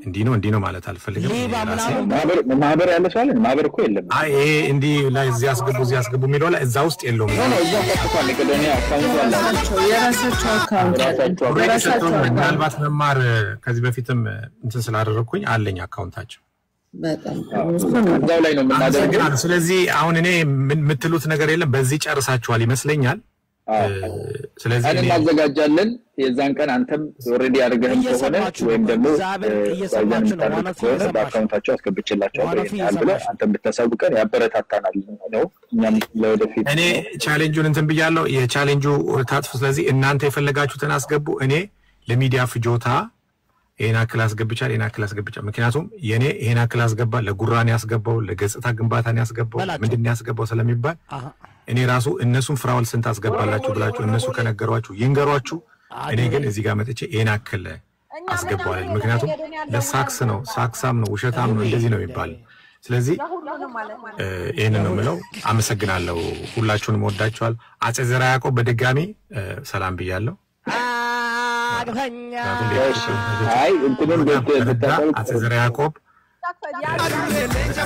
እንዲህ ነው ማለት አልፈልግም። ማህበር ያለ ሰው አለ? ማህበር እኮ የለም። አይ ይሄ እንዲህ ላይ እዚህ ያስገቡ የሚለው ላይ እዛ ውስጥ የለውም። ምናልባት መማር ከዚህ በፊትም እንትን ስላደረግኩኝ አለኝ አካውንታቸው እዛው ላይ ነው የምናደርገው። ስለዚህ አሁን እኔ የምትሉት ነገር የለም። በዚህ ጨርሳችኋል ይመስለኛል። ስለዚህ እኔ ማዘጋጃለን የዛን ቀን አንተም ኦሬዲ አድርገህም ከሆነ ወይም ደግሞ እየሰማችሁ ነው ማለት ነው በአካውንታቸው አስገብቼላቸው አንተም ብታሳውቀን ያበረታታናል ነው እኛም ለወደፊት እኔ ቻሌንጁን እንትን ብያለሁ የቻሌንጁ ታጥፍ ስለዚህ እናንተ የፈለጋችሁትን አስገቡ እኔ ለሚዲያ ፍጆታ ይሄን ክላስ ገብቻል ይሄን ክላስ ገብቻል ምክንያቱም የኔ ይሄን ክላስ ገባ ለጉራን ያስገባው ለገጽታ ግንባታን ያስገባው ምንድነው ያስገባው ስለሚባል እኔ ራሱ እነሱን ፍራውል ስንት አስገባላችሁ ብላችሁ እነሱ ከነገሯችሁ ይንገሯችሁ እኔ ግን እዚህ ጋር መጥቼ ይሄን አከለ አስገባዋለሁ ምክንያቱም ለሳክስ ነው ሳክሳም ነው ውሸታም ነው እንደዚህ ነው የሚባል ስለዚህ ይሄን ነው የምለው አመሰግናለሁ ሁላችሁንም ወዳችኋል አጼ ዘርዓ ያዕቆብ በድጋሚ ሰላም ብያለሁ አይ እንትንም በተታቀል አጼ ዘርዓ ያዕቆብ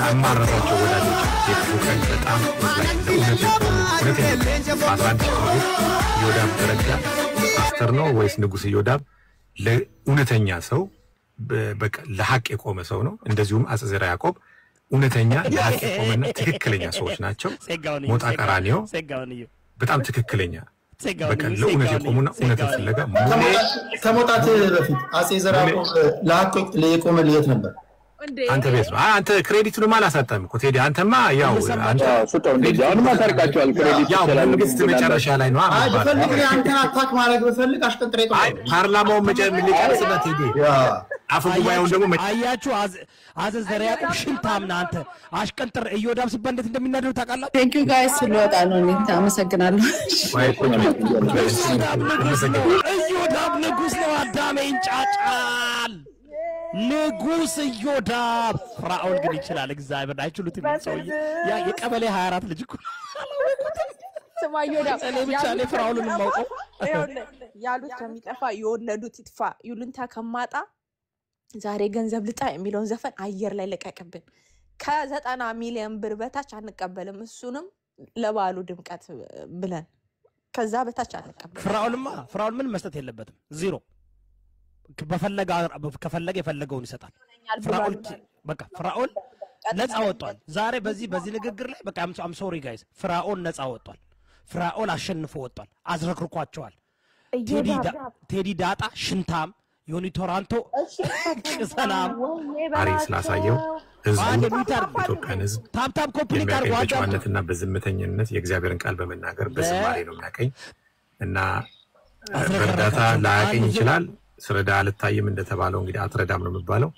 አማራታቸው ወዳጆች የፉከን በጣም ዮዳብ ደረጃ አስተር ነው ወይስ ንጉስ ዮዳብ ለኡነተኛ ሰው በቃ ለሐቅ የቆመ ሰው ነው እንደዚሁም አጼ ዘርዓ ያዕቆብ ኡነተኛ ለሐቅ የቆመና ትክክለኛ ሰዎች ናቸው ሞጣ ቀራኒዮ በጣም ትክክለኛ በቃ ለኡነት የቆሙና ኡነት ፍለጋ ከሞጣት በፊት አጼ ዘርዓ ያዕቆብ ለሐቅ የቆመ ልየት ነበር አንተ ቤት ነው አንተ ክሬዲቱን ማላሳጣም እኮ ቴዲ አንተማ ያው አንተ ሱጣው እንደዚህ አሁንማ ታርቃቸዋል ክሬዲት ያው መንግስት መጨረሻ ላይ ነው አይ በፈልግ አንተ አታክ ማድረግ በፈልግ አሽቀንጥሬ ነው አይ ፓርላማው ሊጨርስና ቴዲ አፈ ጉባኤውን ደግሞ አያችሁ አዘ ዘርዓ ያዕቆብ ሽንታምና አንተ አሽቀንጥር እዮዳብ ሲባል እንዴት እንደሚናደዱ ታውቃላችሁ ቴንክ ዩ ጋይስ ስለወጣ ነው እኔ አመሰግናለሁ እዮዳብ ንጉስ ነው አዳሜ እንጫጫል ንጉስ እዮዳብ ፍራኦል ግን ይችላል እግዚአብሔር አይችሉትም ሰውዬ ያ የቀበሌ 24 ልጅ እኮ ስማ እዮዳብ እኔ ብቻ ነው ፍራኦልን ማውቀው ያሉት ከሚጠፋ የወለዱት ይጥፋ ይሉንታ ከማጣ ዛሬ ገንዘብ ልጣ የሚለውን ዘፈን አየር ላይ ለቀቅብን ከ90 ሚሊዮን ብር በታች አንቀበልም እሱንም ለባሉ ድምቀት ብለን ከዛ በታች አንቀበልም ፍራኦል ምን መስጠት የለበትም ዜሮ ከፈለገ የፈለገውን ይሰጣል ፍራኦል ነፃ ወጥቷል ዛሬ በዚህ ንግግር ላይ በቃ አም ሶሪ ጋይስ ፍራኦል ነፃ ወጥቷል ፍራኦል አሸንፎ ወጥቷል አዝረክርኳቸዋል ቴዲ ዳጣ ሽንታም ዮኒ ቶራንቶ ሰላም አሪ ስላሳየው ህዝቡ ኢትዮጵያን ህዝብ ታፕታፕ ኮምፕሊት አድርጎ በጨዋነትና በዝምተኝነት የእግዚአብሔርን ቃል በመናገር በዝማሬ ነው የሚያቀኝ እና በእርዳታ ላያቀኝ ይችላል ስረዳ አልታየም እንደተባለው እንግዲህ አትረዳም ነው የሚባለው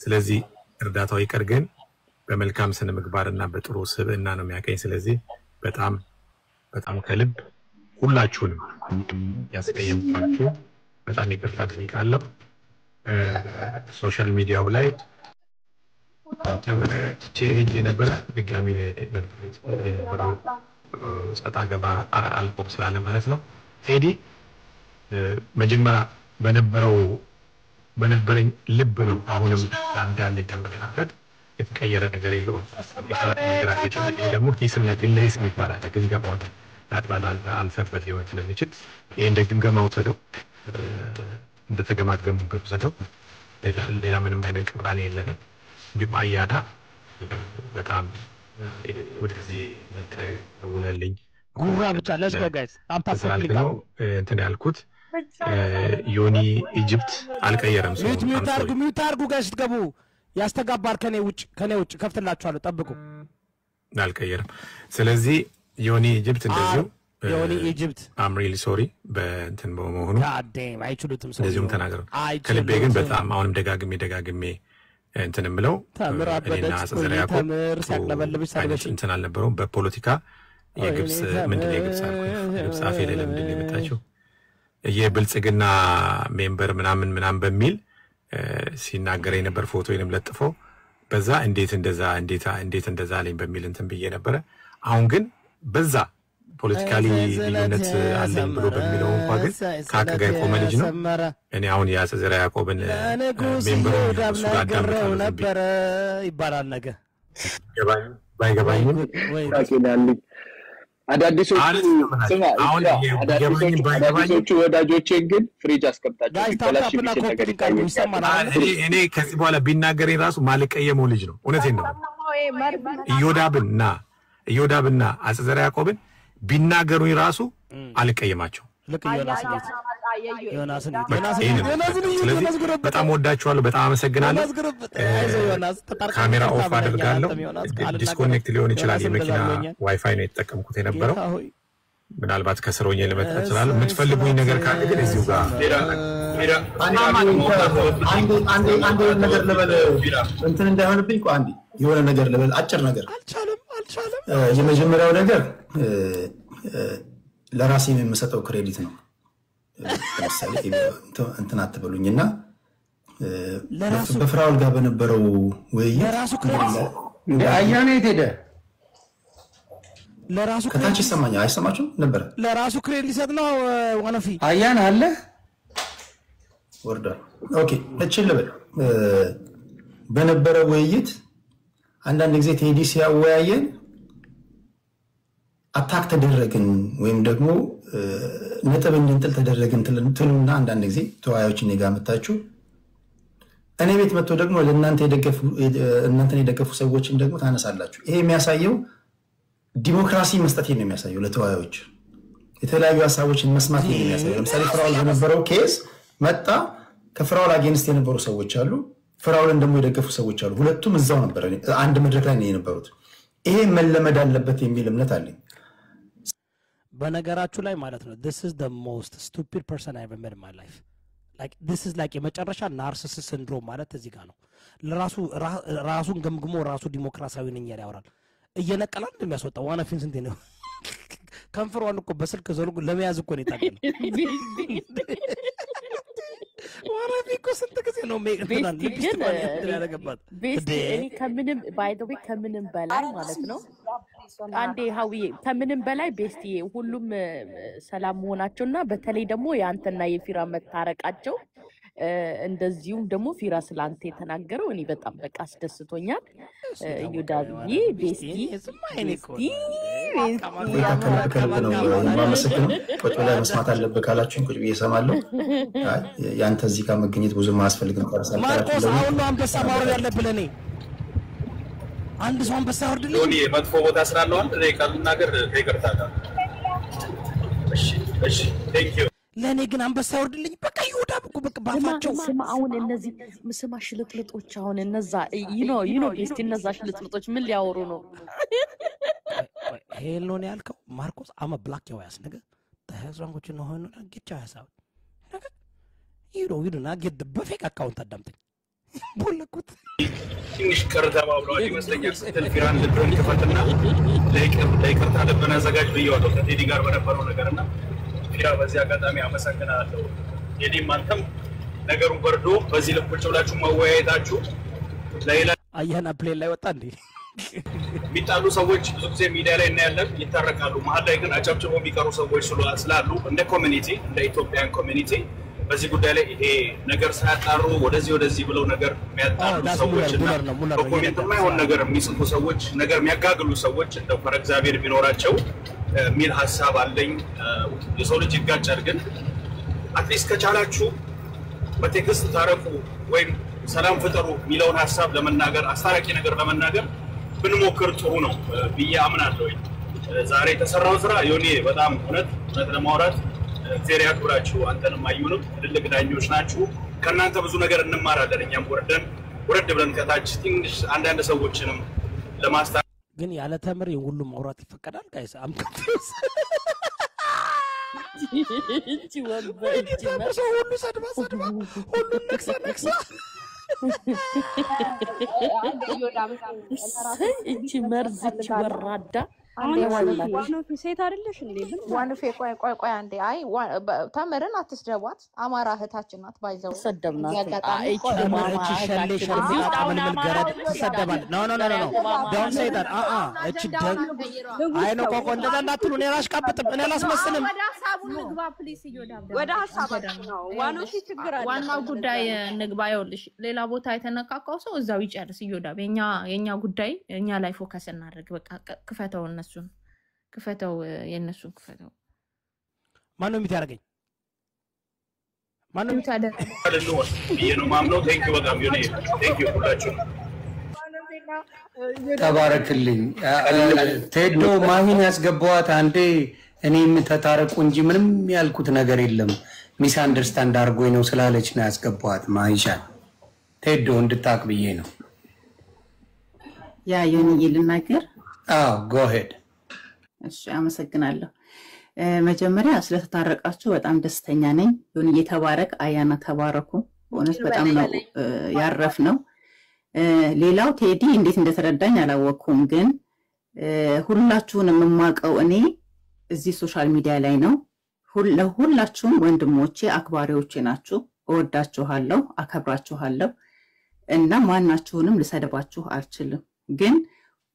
ስለዚህ እርዳታው ይቀር ግን በመልካም ስነ ምግባርና በጥሩ ስብዕና ነው የሚያቀኝ ስለዚህ በጣም በጣም ከልብ ሁላችሁንም ያስቀየምኳችሁ በጣም ይቅርታ ጠይቃለሁ ሶሻል ሚዲያው ላይ ቼንጅ ነበር ድጋሚ ሰጣ ገባ አልቆም ስላለ ማለት ነው ቴዲ መጀመሪያ በነበረኝ ልብ ነው አሁንም አንዳንድ ተመለከተ የተቀየረ ነገር የለውም ደግሞ ሂስነት ለሂስ ይባላል ግን ገባው ታጥባላል አልፈበት ይወት ለሚችል ይሄ እንደ ግምገማ ወሰደው እንደተገማገሙበት ወሰደው ሌላ ምንም አይነት ቅራኔ የለንም እንዲሁም አያዳ በጣም ወደዚህ ተውለልኝ ጉራ ብቻ let's go guys አምታሰልኝ ነው እንትን ያልኩት ዮኒ ኢጂፕት አልቀየረም ሰው ሚውት አርጉ ጋይስ ትገቡ ያስተጋባር ከኔ ውጭ ከፍትላችኋለሁ ጠብቁ አልቀየረም ስለዚህ ዮኒ ኢጂፕት እንደዚሁ ዮኒ ኢጂፕት I'm really sorry በእንትን በመሆኑ አዴም አይችሉትም ሰው እንደዚሁም ተናገሩ ከልቤ ግን በጣም አሁንም ደጋግሜ እንትንም ብለው ተምራት በደስታ ተምር ሲያቀለበልብሽ ሳይበሽ እንትን አልነበረውም በፖለቲካ የግብጽ ምንድነው የግብጽ አፌ ላይ ለምንድን ነው የመጣችው የብልጽግና ሜምበር ምናምን በሚል ሲናገር የነበር ፎቶዬንም ለጥፎ በዛ እንዴት እንደዛ አለኝ በሚል እንትን ብዬ ነበር አሁን ግን በዛ ፖለቲካሊ ልዩነት አለኝ ብሎ በሚለው እንኳን ግን ካከጋ የቆመ ልጅ ነው እኔ አሁን የአጼ ዘርዓ ያዕቆብን ሜምበር ነው ነበር ይባላል ነገር ባይገባኝም ታውቂናለኝ አዳዲሶቹ ወዳጆቼ ግን ፍሪጅ አስቀምጣቸው ይቆላሽ እኔ ከዚህ በኋላ ቢናገረኝ ራሱ ማልቀየመው ልጅ ነው እውነቴን ነው ኢዮዳብና አጼ ዘርዓ ያዕቆብን ቢናገሩኝ ራሱ አልቀየማቸው። ልክ ዮናስን በጣም ወዳችኋለሁ። በጣም አመሰግናለሁ። ካሜራ ኦፍ አድርጋለሁ። ዲስኮኔክት ሊሆን ይችላል። የመኪና ዋይፋይ ነው የተጠቀምኩት የነበረው። ምናልባት ከስሮኝ ልመጣ እችላለሁ። የምትፈልጉኝ ነገር ካለ ግን እዚሁ ጋር አንድ ነገር ልበል እንትን እንዳይሆንብኝ እኮ አንዴ የሆነ ነገር ልበል አጭር ነገር። አልቻለም የመጀመሪያው ነገር ለራሴ የምሰጠው ክሬዲት ነው። ለምሳሌ እንትን አትበሉኝና በፍራውል ጋር በነበረው ውይይት ለራሱ ክሬዲት አያና የት ሄደ? ለራሱ ከታች ይሰማኛል። አይሰማችሁም ነበር? ለራሱ ክሬዲት ሊሰጥ ነው። ዋናፊ አያና አለ ወርዳ ኦኬ እቺ ልበል በነበረው ውይይት አንዳንድ ጊዜ ቴዲ ሲያወያየን አታክ ተደረግን ወይም ደግሞ ነጥብ እንድንጥል ተደረግን ትሉና አንዳንድ ጊዜ ተወያዮችን እኔ ጋር መጣችሁ እኔ ቤት መጥቶ ደግሞ እናንተን የደገፉ ሰዎችን ደግሞ ታነሳላችሁ። ይሄ የሚያሳየው ዲሞክራሲ መስጠት ነው የሚያሳየው። ለተወያዮች የተለያዩ ሀሳቦችን መስማት ነው የሚያሳየው። ለምሳሌ ፍራውል በነበረው ኬስ መጣ ከፍራውል አጌንስት የነበሩ ሰዎች አሉ፣ ፍራውልን ደግሞ የደገፉ ሰዎች አሉ። ሁለቱም እዛው ነበር አንድ መድረክ ላይ ነው የነበሩት። ይሄ መለመድ አለበት የሚል እምነት አለኝ። በነገራችሁ ላይ ማለት ነው this is the most stupid person I ever met in my life. Like this is like የመጨረሻ ናርሲሲስት ሲንድሮም ማለት እዚህ ጋር ነው። ራሱን ገምግሞ ራሱ ዲሞክራሲያዊ ነኝ ያወራል። እየነቀለ እንደሚያስወጣው ዋና ፊን ስንት ነው ከንፈሯን እኮ በስልክ ዘልጉ ለመያዝ እኮ ነው የታገለው። ዋና ፊኮ ስንት ጊዜ ነው ሜክናል ሊፕስቲክ ያደረገባት እኔ ከምንም ባይ ዘ ዌይ ከምንም በላይ ማለት ነው አንዴ ሀዊዬ ከምንም በላይ ቤስቲዬ ሁሉም ሰላም መሆናቸውና በተለይ ደግሞ ያንተና የፊራ መታረቃቸው እንደዚሁም ደግሞ ፊራ ስላንተ የተናገረው እኔ በጣም በቃ አስደስቶኛል። ዩዳብዬ ቤስቲ ቁጭ ብለህ መስማት አለብህ ካላችሁኝ ቁጭ ብዬ እሰማለሁ። ያንተ እዚህ ጋር መገኘት ብዙም አያስፈልግም። ማርቆስ አሁን ነው አንበሳ ማውረድ ያለብህ። ለእኔ አንድ ሰው አንበሳ አውርድልኝ። ዮኒ መጥፎ ቦታ ስላለው አንድ ደቂቃ ልናገር ይቅርታ። እሺ ቴንክ ዩ። ለእኔ ግን አንበሳ አውርድልኝ። በቃ ይሁዳ እኮ በቃ ባፋቸው ስማ አሁን እነዚህ ስማ ሽልጥልጦች አሁን እነዛ ዩኖ ቤስቲ እነዛ ሽልጥልጦች ምን ሊያወሩ ነው? ሄል ነው ያልከው ማርቆስ አማ ብላክ ያዋያስ ነገር ተህዝራንጎች ነው ሆነ ጌቻ ያሳብ ነገር ይሩና ጌት በፌክ አካውንት አዳምጠኝ ቦለኩት ትንሽ ቀርታ ባብሏል ይመስለኛል። ስትል ፊራን ልትሆን ከፈተና ለይቅርታ ልበና አዘጋጅ ብየዋለሁ ከቴዲ ጋር በነበረው ነገርና ፊራ በዚህ አጋጣሚ አመሰግናለሁ። ቴዲም አንተም ነገሩን በርዶ በዚህ ልክ ቁጭ ብላችሁ መወያየታችሁ ለይላ አያና ፕሌን ላይ ወጣ እንዴ የሚጣሉ ሰዎች ብዙ ጊዜ ሚዲያ ላይ እናያለን፣ ይታረቃሉ። መሀል ላይ ግን አጨብጭበው የሚቀሩ ሰዎች ስላሉ እንደ ኮሚኒቲ እንደ ኢትዮጵያን ኮሚኒቲ በዚህ ጉዳይ ላይ ይሄ ነገር ሳያጣሩ ወደዚህ ብለው ነገር የሚያጣሉ ሰዎች እና በኮሜንት የማይሆን ነገር የሚጽፉ ሰዎች ነገር የሚያጋግሉ ሰዎች እንደው ፈረ እግዚአብሔር ቢኖራቸው የሚል ሀሳብ አለኝ። የሰው ልጅ ይጋጫል፣ ግን አትሊስት ከቻላችሁ በቴክስት ታረቁ ወይም ሰላም ፍጠሩ የሚለውን ሀሳብ ለመናገር አስታራቂ ነገር ለመናገር ብንሞክር ጥሩ ነው ብዬ አምናለሁ። ዛሬ የተሰራው ስራ ዮኒ በጣም እውነት ለማውራት ዜሪያ ኩራችሁ አንተንም አዩንም ትልቅ ዳኞች ናችሁ። ከእናንተ ብዙ ነገር እንማራለን። እኛም ወረድ ብለን ከታች ትንሽ አንዳንድ ሰዎችንም ለማስታ ግን ያለ ተምር የሁሉም ማውራት ይፈቀዳል ጋይስ? አምከፍስ እቺ ወንበች ሁሉ ሰድባ ሁሉ ነክሳ እቺ መርዝች ወራዳ ዋኖፊ ሴት አይደለሽ እንዴ? ዋኖፊ ቆይ አንዴ አይ ተምርን አትስደቧት። አማራ እህታችን ናት። ባይዘው ሰደብናት። እቺ ሸሌ ምን ገረድ ተሰደባል። ኖ ዶንት ሴይ ዳት እቺ አይ ነው ቆቆ እንደዛ እንዳትሉ። እኔ አላሽቃብጥም፣ እኔ አላስመስልም። ወደ ሐሳቡ ንግባ ፕሊስ። ወደ ሐሳቡ ነው ዋኖፊ ችግር አለ። ዋናው ጉዳይ ንግባ። ይኸውልሽ ሌላ ቦታ የተነካካው ሰው እዛው ይጨርስ። ይወዳብ የኛ ጉዳይ እኛ ላይ ፎከስ እናድርግ። በቃ ክፈተው እነሱን ክፈተው የነሱን ክፈተው። ማን ነው የሚታረገኝ? ማን ነው የሚታደርገው? ይሄ ነው ማምነው። ቴንክ ዩ በጣም ዮኒ ቴንክ ዩ ሁላችሁ። ተባረክልኝ ቴዶ ማሂን ያስገባዋት አንዴ እኔም ተታረቁ እንጂ ምንም ያልኩት ነገር የለም ሚስ አንደርስታንድ አድርጎኝ ነው ስላለች ነው ያስገባዋት ማሂሻን ቴዶ እንድታቅ ብዬ ነው ያ ዮኒዬ ልናገር go ahead እሺ አመሰግናለሁ መጀመሪያ ስለተታረቃችሁ በጣም ደስተኛ ነኝ ዮኒዬ ተባረክ አያና ተባረኩ በእውነት በጣም ነው ያረፍ ነው ሌላው ቴዲ እንዴት እንደተረዳኝ አላወኩም ግን ሁላችሁንም የማውቀው እኔ እዚህ ሶሻል ሚዲያ ላይ ነው ሁላችሁም ወንድሞቼ አክባሪዎቼ ናችሁ እወዳችኋለሁ አከብራችኋለሁ እና ማናችሁንም ልሰደባችሁ አልችልም ግን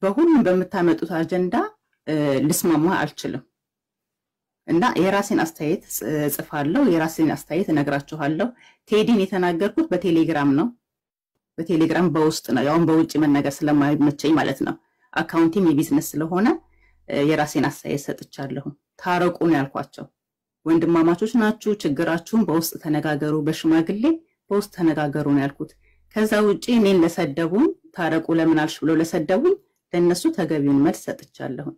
በሁሉም በመታመጡት አጀንዳ ልስማማ አልችልም እና የራሴን አስተያየት ጽፋለሁ የራሴን አስተያየት እነግራችኋለሁ ቴዲን የተናገርኩት በቴሌግራም ነው በቴሌግራም በውስጥ ነው ያውን በውጭ መናገር ስለማይመቸኝ ማለት ነው አካውንቲም የቢዝነስ ስለሆነ የራሴን አስተያየት ሰጥቻለሁ ታረቁን ያልኳቸው ወንድማማቾች ናችሁ ችግራችሁን በውስጥ ተነጋገሩ በሽማግሌ በውስጥ ተነጋገሩ ነው ያልኩት ከዛ ውጪ እኔን ለሰደቡኝ ታረቁ ለምን አልሽ ብሎ ለሰደቡኝ ለነሱ ተገቢውን መልስ ሰጥቻለሁ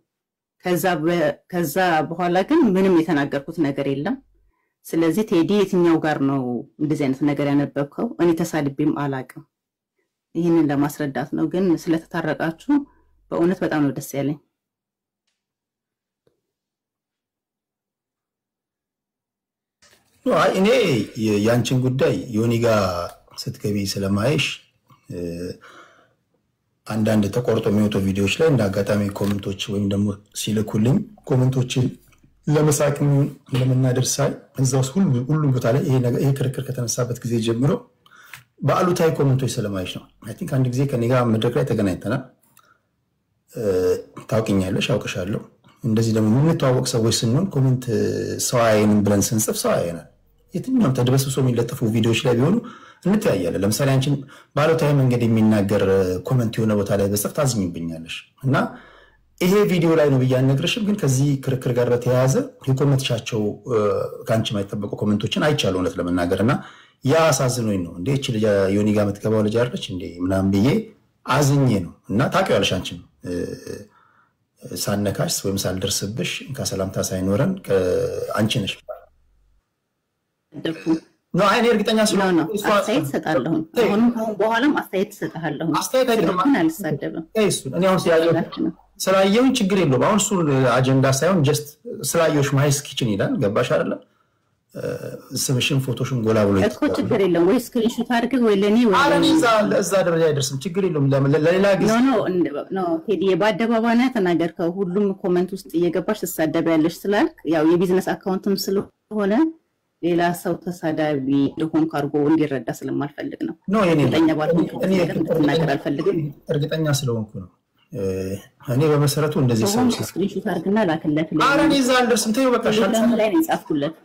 ከዛ በኋላ ግን ምንም የተናገርኩት ነገር የለም ስለዚህ ቴዲ የትኛው ጋር ነው እንደዚህ አይነት ነገር ያነበብከው እኔ ተሳድቤም አላቅም ይሄንን ለማስረዳት ነው ግን ስለተታረቃችሁ በእውነት በጣም ነው ደስ ያለኝ እኔ ያንቺን ጉዳይ ዮኒጋ ስትገቢ ስለማይሽ አንዳንድ ተቆርጦ የሚወጡ ቪዲዮዎች ላይ እንዳጋጣሚ ኮሜንቶች ወይም ደግሞ ሲልኩልኝ ኮሜንቶችን ለመሳቅ ለመናደር ሳይ እዛውስ ሁሉም ቦታ ላይ ይሄ ክርክር ከተነሳበት ጊዜ ጀምሮ በአሉታዊ ኮሜንቶች ስለማይሽ ነው አይ ቲንክ አንድ ጊዜ ከኔ ጋር መድረክ ላይ ተገናኝተናል ታውቂኛለሽ አውቅሻለሁ እንደዚህ ደግሞ የምንተዋወቅ ሰዎች ስንሆን ኮሜንት ሰው አይንም ብለን ስንጽፍ ሰው አይናል የትኛውም ተደበስብሶ የሚለጠፉ ቪዲዮዎች ላይ ቢሆኑ እንተያያለን ለምሳሌ አንቺን ባሉታዊ መንገድ የሚናገር ኮሜንት የሆነ ቦታ ላይ በጽፍ ታዝኝብኛለሽ እና ይሄ ቪዲዮ ላይ ነው ብያነግርሽም ግን ከዚህ ክርክር ጋር በተያያዘ የኮሜንትሻቸው ከአንቺ የማይጠበቁ ኮሜንቶችን አይቻለሁ እውነት ለመናገርና ያ አሳዝኖኝ ነው እንዴ እቺ ልጅ ዮኒ ጋር የምትገባው ልጅ አይደለች እንዴ ምናምን ብዬ አዝኜ ነው እና ታውቂዋለሽ አንቺም ሳነካሽ ወይም ሳልደርስብሽ ከሰላምታ ሳይኖረን አንቺ ነሽ ነው አይኔ እርግጠኛ ስለሆነ አስተያየት ሰጣለሁ አሁን በኋላም አስተያየት ሰጣለሁ አስተያየት አይደለም አልሳደብም እኔ አሁን ስላየው ችግር የለውም አሁን እሱ አጀንዳ ሳይሆን ጀስት ስላየውሽ ማይስ ኪችን ይላል ገባሽ አይደለ ስምሽን ፎቶሽን ጎላ ብሎ እኮ ችግር የለውም ወይ ስክሪንሾት አድርገህ ወይ ለኔ ወይ አረኔ እዛ ደረጃ አይደርስም ችግር የለውም ለሌላ ጊዜ ኖ ቴዲ በአደባባይ ነው ተናገርከው ሁሉም ኮሜንት ውስጥ እየገባሽ ተሳደቢያለሽ ስላልክ ያው የቢዝነስ አካውንትም ስለሆነ ሌላ ሰው ተሳዳቢ እንደሆን ካርጎ እንዲረዳ ስለማልፈልግ ነው ኖ እርግጠኛ ባልሆንኩ ነገር አልፈልግም እርግጠኛ ስለሆንኩ ነው እኔ በመሰረቱ እንደዚህ ሰው ስክሪንሾት አድርግና ላክለት አረኔ እዛ አልደርስም ተይው በቃ ሻንጣ ላይ ነው ጻፍኩለት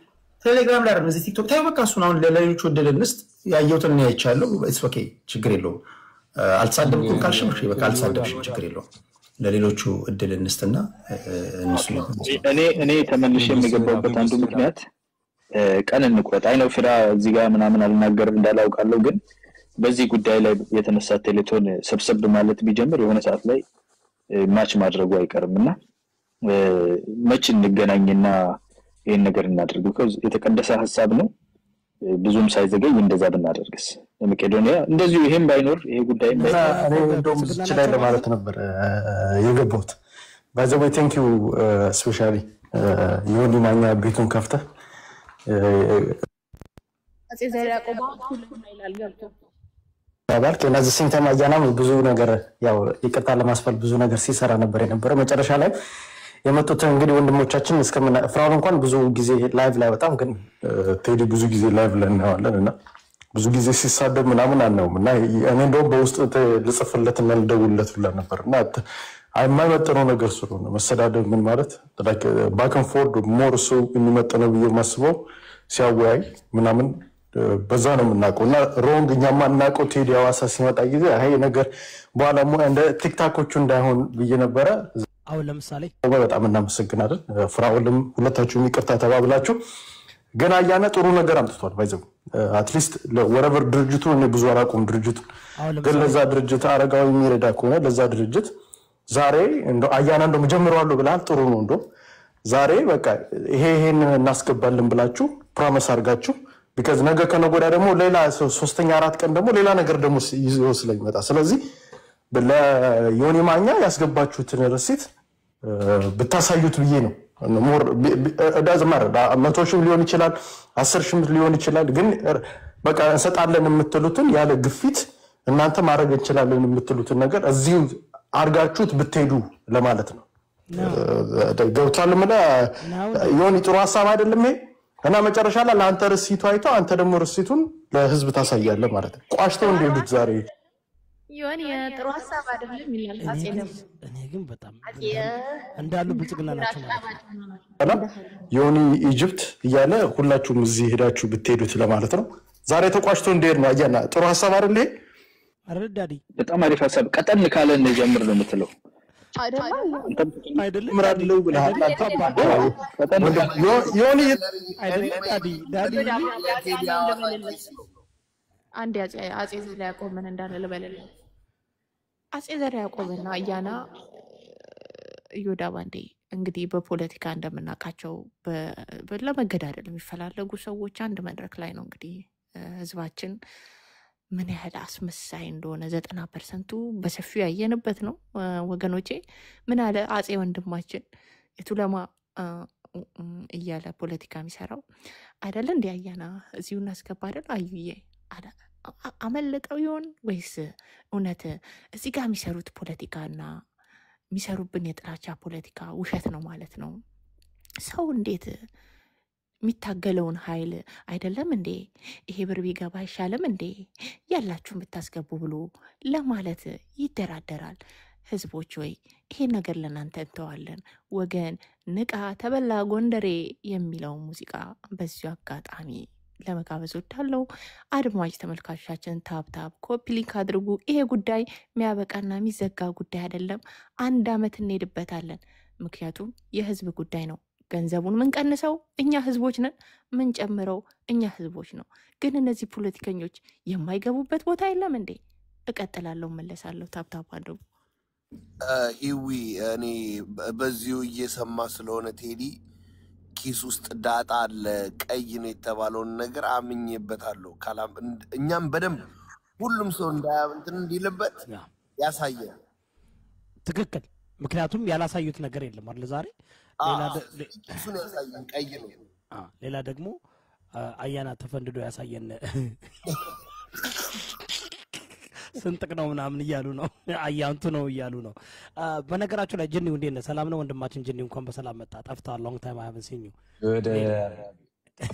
ቴሌግራም ላይ አይደለም እዚህ ቲክቶክ ታዩ በቃ እሱን አሁን ለሌሎች ወደደንስት ያየሁትን ነው ያይቻለሁ ኢትስ ኦኬ ችግር የለውም አልተሳደብኩም ካልሽም እሺ በቃ አልተሳደብሽም ችግር የለውም ለሌሎቹ እድል እንስትና እነሱ እኔ ተመልሼ የምገባበት አንዱ ምክንያት ቀን እንቁረጥ አይ ነው ፍራ እዚህ ጋር ምናምን አልናገር እንዳላውቃለሁ ግን በዚህ ጉዳይ ላይ የተነሳ ቴሌቶን ሰብሰብ ማለት ቢጀምር የሆነ ሰዓት ላይ ማች ማድረጉ አይቀርምና መች እንገናኝና ይሄን ነገር እናድርገው የተቀደሰ ሐሳብ ነው ብዙም ሳይዘገይ እንደዛ ብናደርግስ ለመቄዶንያ እንደዚሁ ይሄም ባይኖር ይሄ ጉዳይ እኔ እንደውም እዚህ ላይ ለማለት ነበር የገባሁት ባይ ዘ ዌይ ቴንክ ዩ ስፔሻሊ ዮኒ ማኛ ቤቱን ከፍተህ አጼ ዘርያቆባ ሁሉም ይላል ገብቶ ባልክ እና ዘሲንግ ተማያናም ብዙ ነገር ያው ይቅርታ ለማስፈል ብዙ ነገር ሲሰራ ነበር የነበረው መጨረሻ ላይ የመጡት እንግዲህ ወንድሞቻችን እስከምን ፍራውን እንኳን ብዙ ጊዜ ላይቭ ላይ በጣም ግን ቴዲ ብዙ ጊዜ ላይቭ ላይ እናዋለንና ብዙ ጊዜ ሲሳደብ ምናምን አናውምና እኔ እንደው በውስጥ ልጽፍለትና ልደውልለት ብላ ነበርና አይማይመጥነው ነገር ስለሆነ መሰዳደብ ምን ማለት ባክ ኤንድ ፎርድ ሞር ሶ የሚመጥነው ብዬ ማስበው ሲያወያይ ምናምን በዛ ነው የምናውቀውና ሮንግ እኛማ እናውቀው ቴዲ ሐዋሳ ሲመጣ ጊዜ አይ ነገር በኋላ እንደ ቲክታኮቹ እንዳይሆን ብዬ ነበረ አሁን ለምሳሌ በጣም እናመሰግናለን ፍራውልም ሁለታችሁም ይቅርታ ተባብላችሁ ገና ያነ ጥሩ ነገር አምጥቷል ባይዘው አትሊስት ወረቨር ድርጅቱ እኔ ብዙ አላውቅም ድርጅቱ ግን ለዛ ድርጅት አረጋዊ የሚረዳ ከሆነ ለዛ ድርጅት ዛሬ እንደው አያና እንደው መጀመሪያው ብላል ጥሩ ነው እንደው ዛሬ በቃ ይሄን እናስገባለን ብላችሁ ፕሮሚስ አድርጋችሁ because ነገ ከነጎዳ ደግሞ ሌላ ሶስተኛ አራት ቀን ደግሞ ሌላ ነገር ደግሞ ይዘው ስለሚመጣ ስለዚህ ለዮኒ ማኛ ያስገባችሁትን ሪሲት ብታሳዩት ብዬ ነው ሞር ዳዝማር 100 ሺህ ሊሆን ይችላል 10 ሺህ ሊሆን ይችላል ግን በቃ እንሰጣለን የምትሉትን ያለ ግፊት እናንተ ማድረግ እንችላለን የምትሉትን ነገር እዚሁ አርጋችሁት ብትሄዱ ለማለት ነው ገብቷል ማለት ዮኒ ጥሩ ሐሳብ አይደለም ይሄ እና መጨረሻ ላይ አንተ ሪሲቱ አይቶ አንተ ደግሞ ሪሲቱን ለህዝብ ታሳያለህ ማለት ነው ቋሽተው እንደሄዱት ዛሬ ዮኒ ጥሩ ሐሳብ አይደለም ይላል አጼ ነው እኔ ግን በጣም እንዳሉ ብልጽግና ናቸው ማለት ነው ዮኒ ኢጂፕት እያለ ሁላችሁም እዚህ ሄዳችሁ ብትሄዱት ለማለት ነው ዛሬ ተቋሽተው እንደሄድ ነው አያና ጥሩ ሐሳብ አይደል አረዳዲ በጣም አሪፍ ሐሳብ ቀጠን ካለ እንጀምር ነው የምትለው አይደለም ምራድለው ብለሃል ዮኒ አንድ አጼ ዘርዓ ያዕቆብ ምን እንዳለ ልበልልህ አጼ ዘርዓ ያዕቆብና አያና ይሁዳ ባንዴ እንግዲህ በፖለቲካ እንደምናውቃቸው ለመገዳደል የሚፈላለጉ ሰዎች አንድ መድረክ ላይ ነው እንግዲህ ህዝባችን ምን ያህል አስመሳይ እንደሆነ 90% በሰፊው ያየንበት ነው ወገኖቼ ምን አለ አጼ ወንድማችን የቱለማ እያለ ፖለቲካ የሚሰራው አይደለ እንዴ አያና እዚሁ እናስገባ አይደል አዩዬ አመለጠው ይሆን ወይስ እውነት እዚህ ጋር የሚሰሩት ፖለቲካና የሚሰሩብን የጥላቻ ፖለቲካ ውሸት ነው ማለት ነው ሰው እንዴት የሚታገለውን ኃይል አይደለም እንዴ ይሄ ብር ቢገባ አይሻልም እንዴ ያላችሁን ብታስገቡ ብሎ ለማለት ይደራደራል ህዝቦች ወይ ይሄ ነገር ለናንተ እንተዋለን ወገን ንቃ ተበላ ጎንደሬ የሚለው ሙዚቃ በዚሁ አጋጣሚ ለመጋበዝ ወዳለው አድማጭ ተመልካቾቻችን ታብታብ ኮፒ ሊንክ አድርጉ ይሄ ጉዳይ የሚያበቃና የሚዘጋ ጉዳይ አይደለም አንድ አመት እንሄድበታለን ምክንያቱም የህዝብ ጉዳይ ነው ገንዘቡን ምን ቀንሰው እኛ ህዝቦች ነን ምን ጨምረው እኛ ህዝቦች ነው ግን እነዚህ ፖለቲከኞች የማይገቡበት ቦታ የለም እንዴ እቀጥላለሁ መለሳለሁ ታብታብ አድርጉ ሂዊ እኔ በዚሁ እየሰማ ስለሆነ ቴዲ ኪስ ውስጥ ዳጣ አለ ቀይ ነው የተባለውን ነገር አምኜበታለሁ ካላም እኛም በደንብ ሁሉም ሰው እንትን እንዲልበት ያሳያል ትክክል ምክንያቱም ያላሳዩት ነገር የለም አይደል ዛሬ እሱን ያሳየን ቀይ ነው ሌላ ደግሞ አያና ተፈንድዶ ያሳየን ስንጥቅ ነው ምናምን እያሉ ነው አያንቱ ነው እያሉ ነው በነገራችሁ ላይ ጅኒው እንዴት ነው ሰላም ነው ወንድማችን ጅኒው እንኳን በሰላም መጣ ጠፍታ ሎንግ ታይም አይ ሃቭንት ሲን ዩ ወደ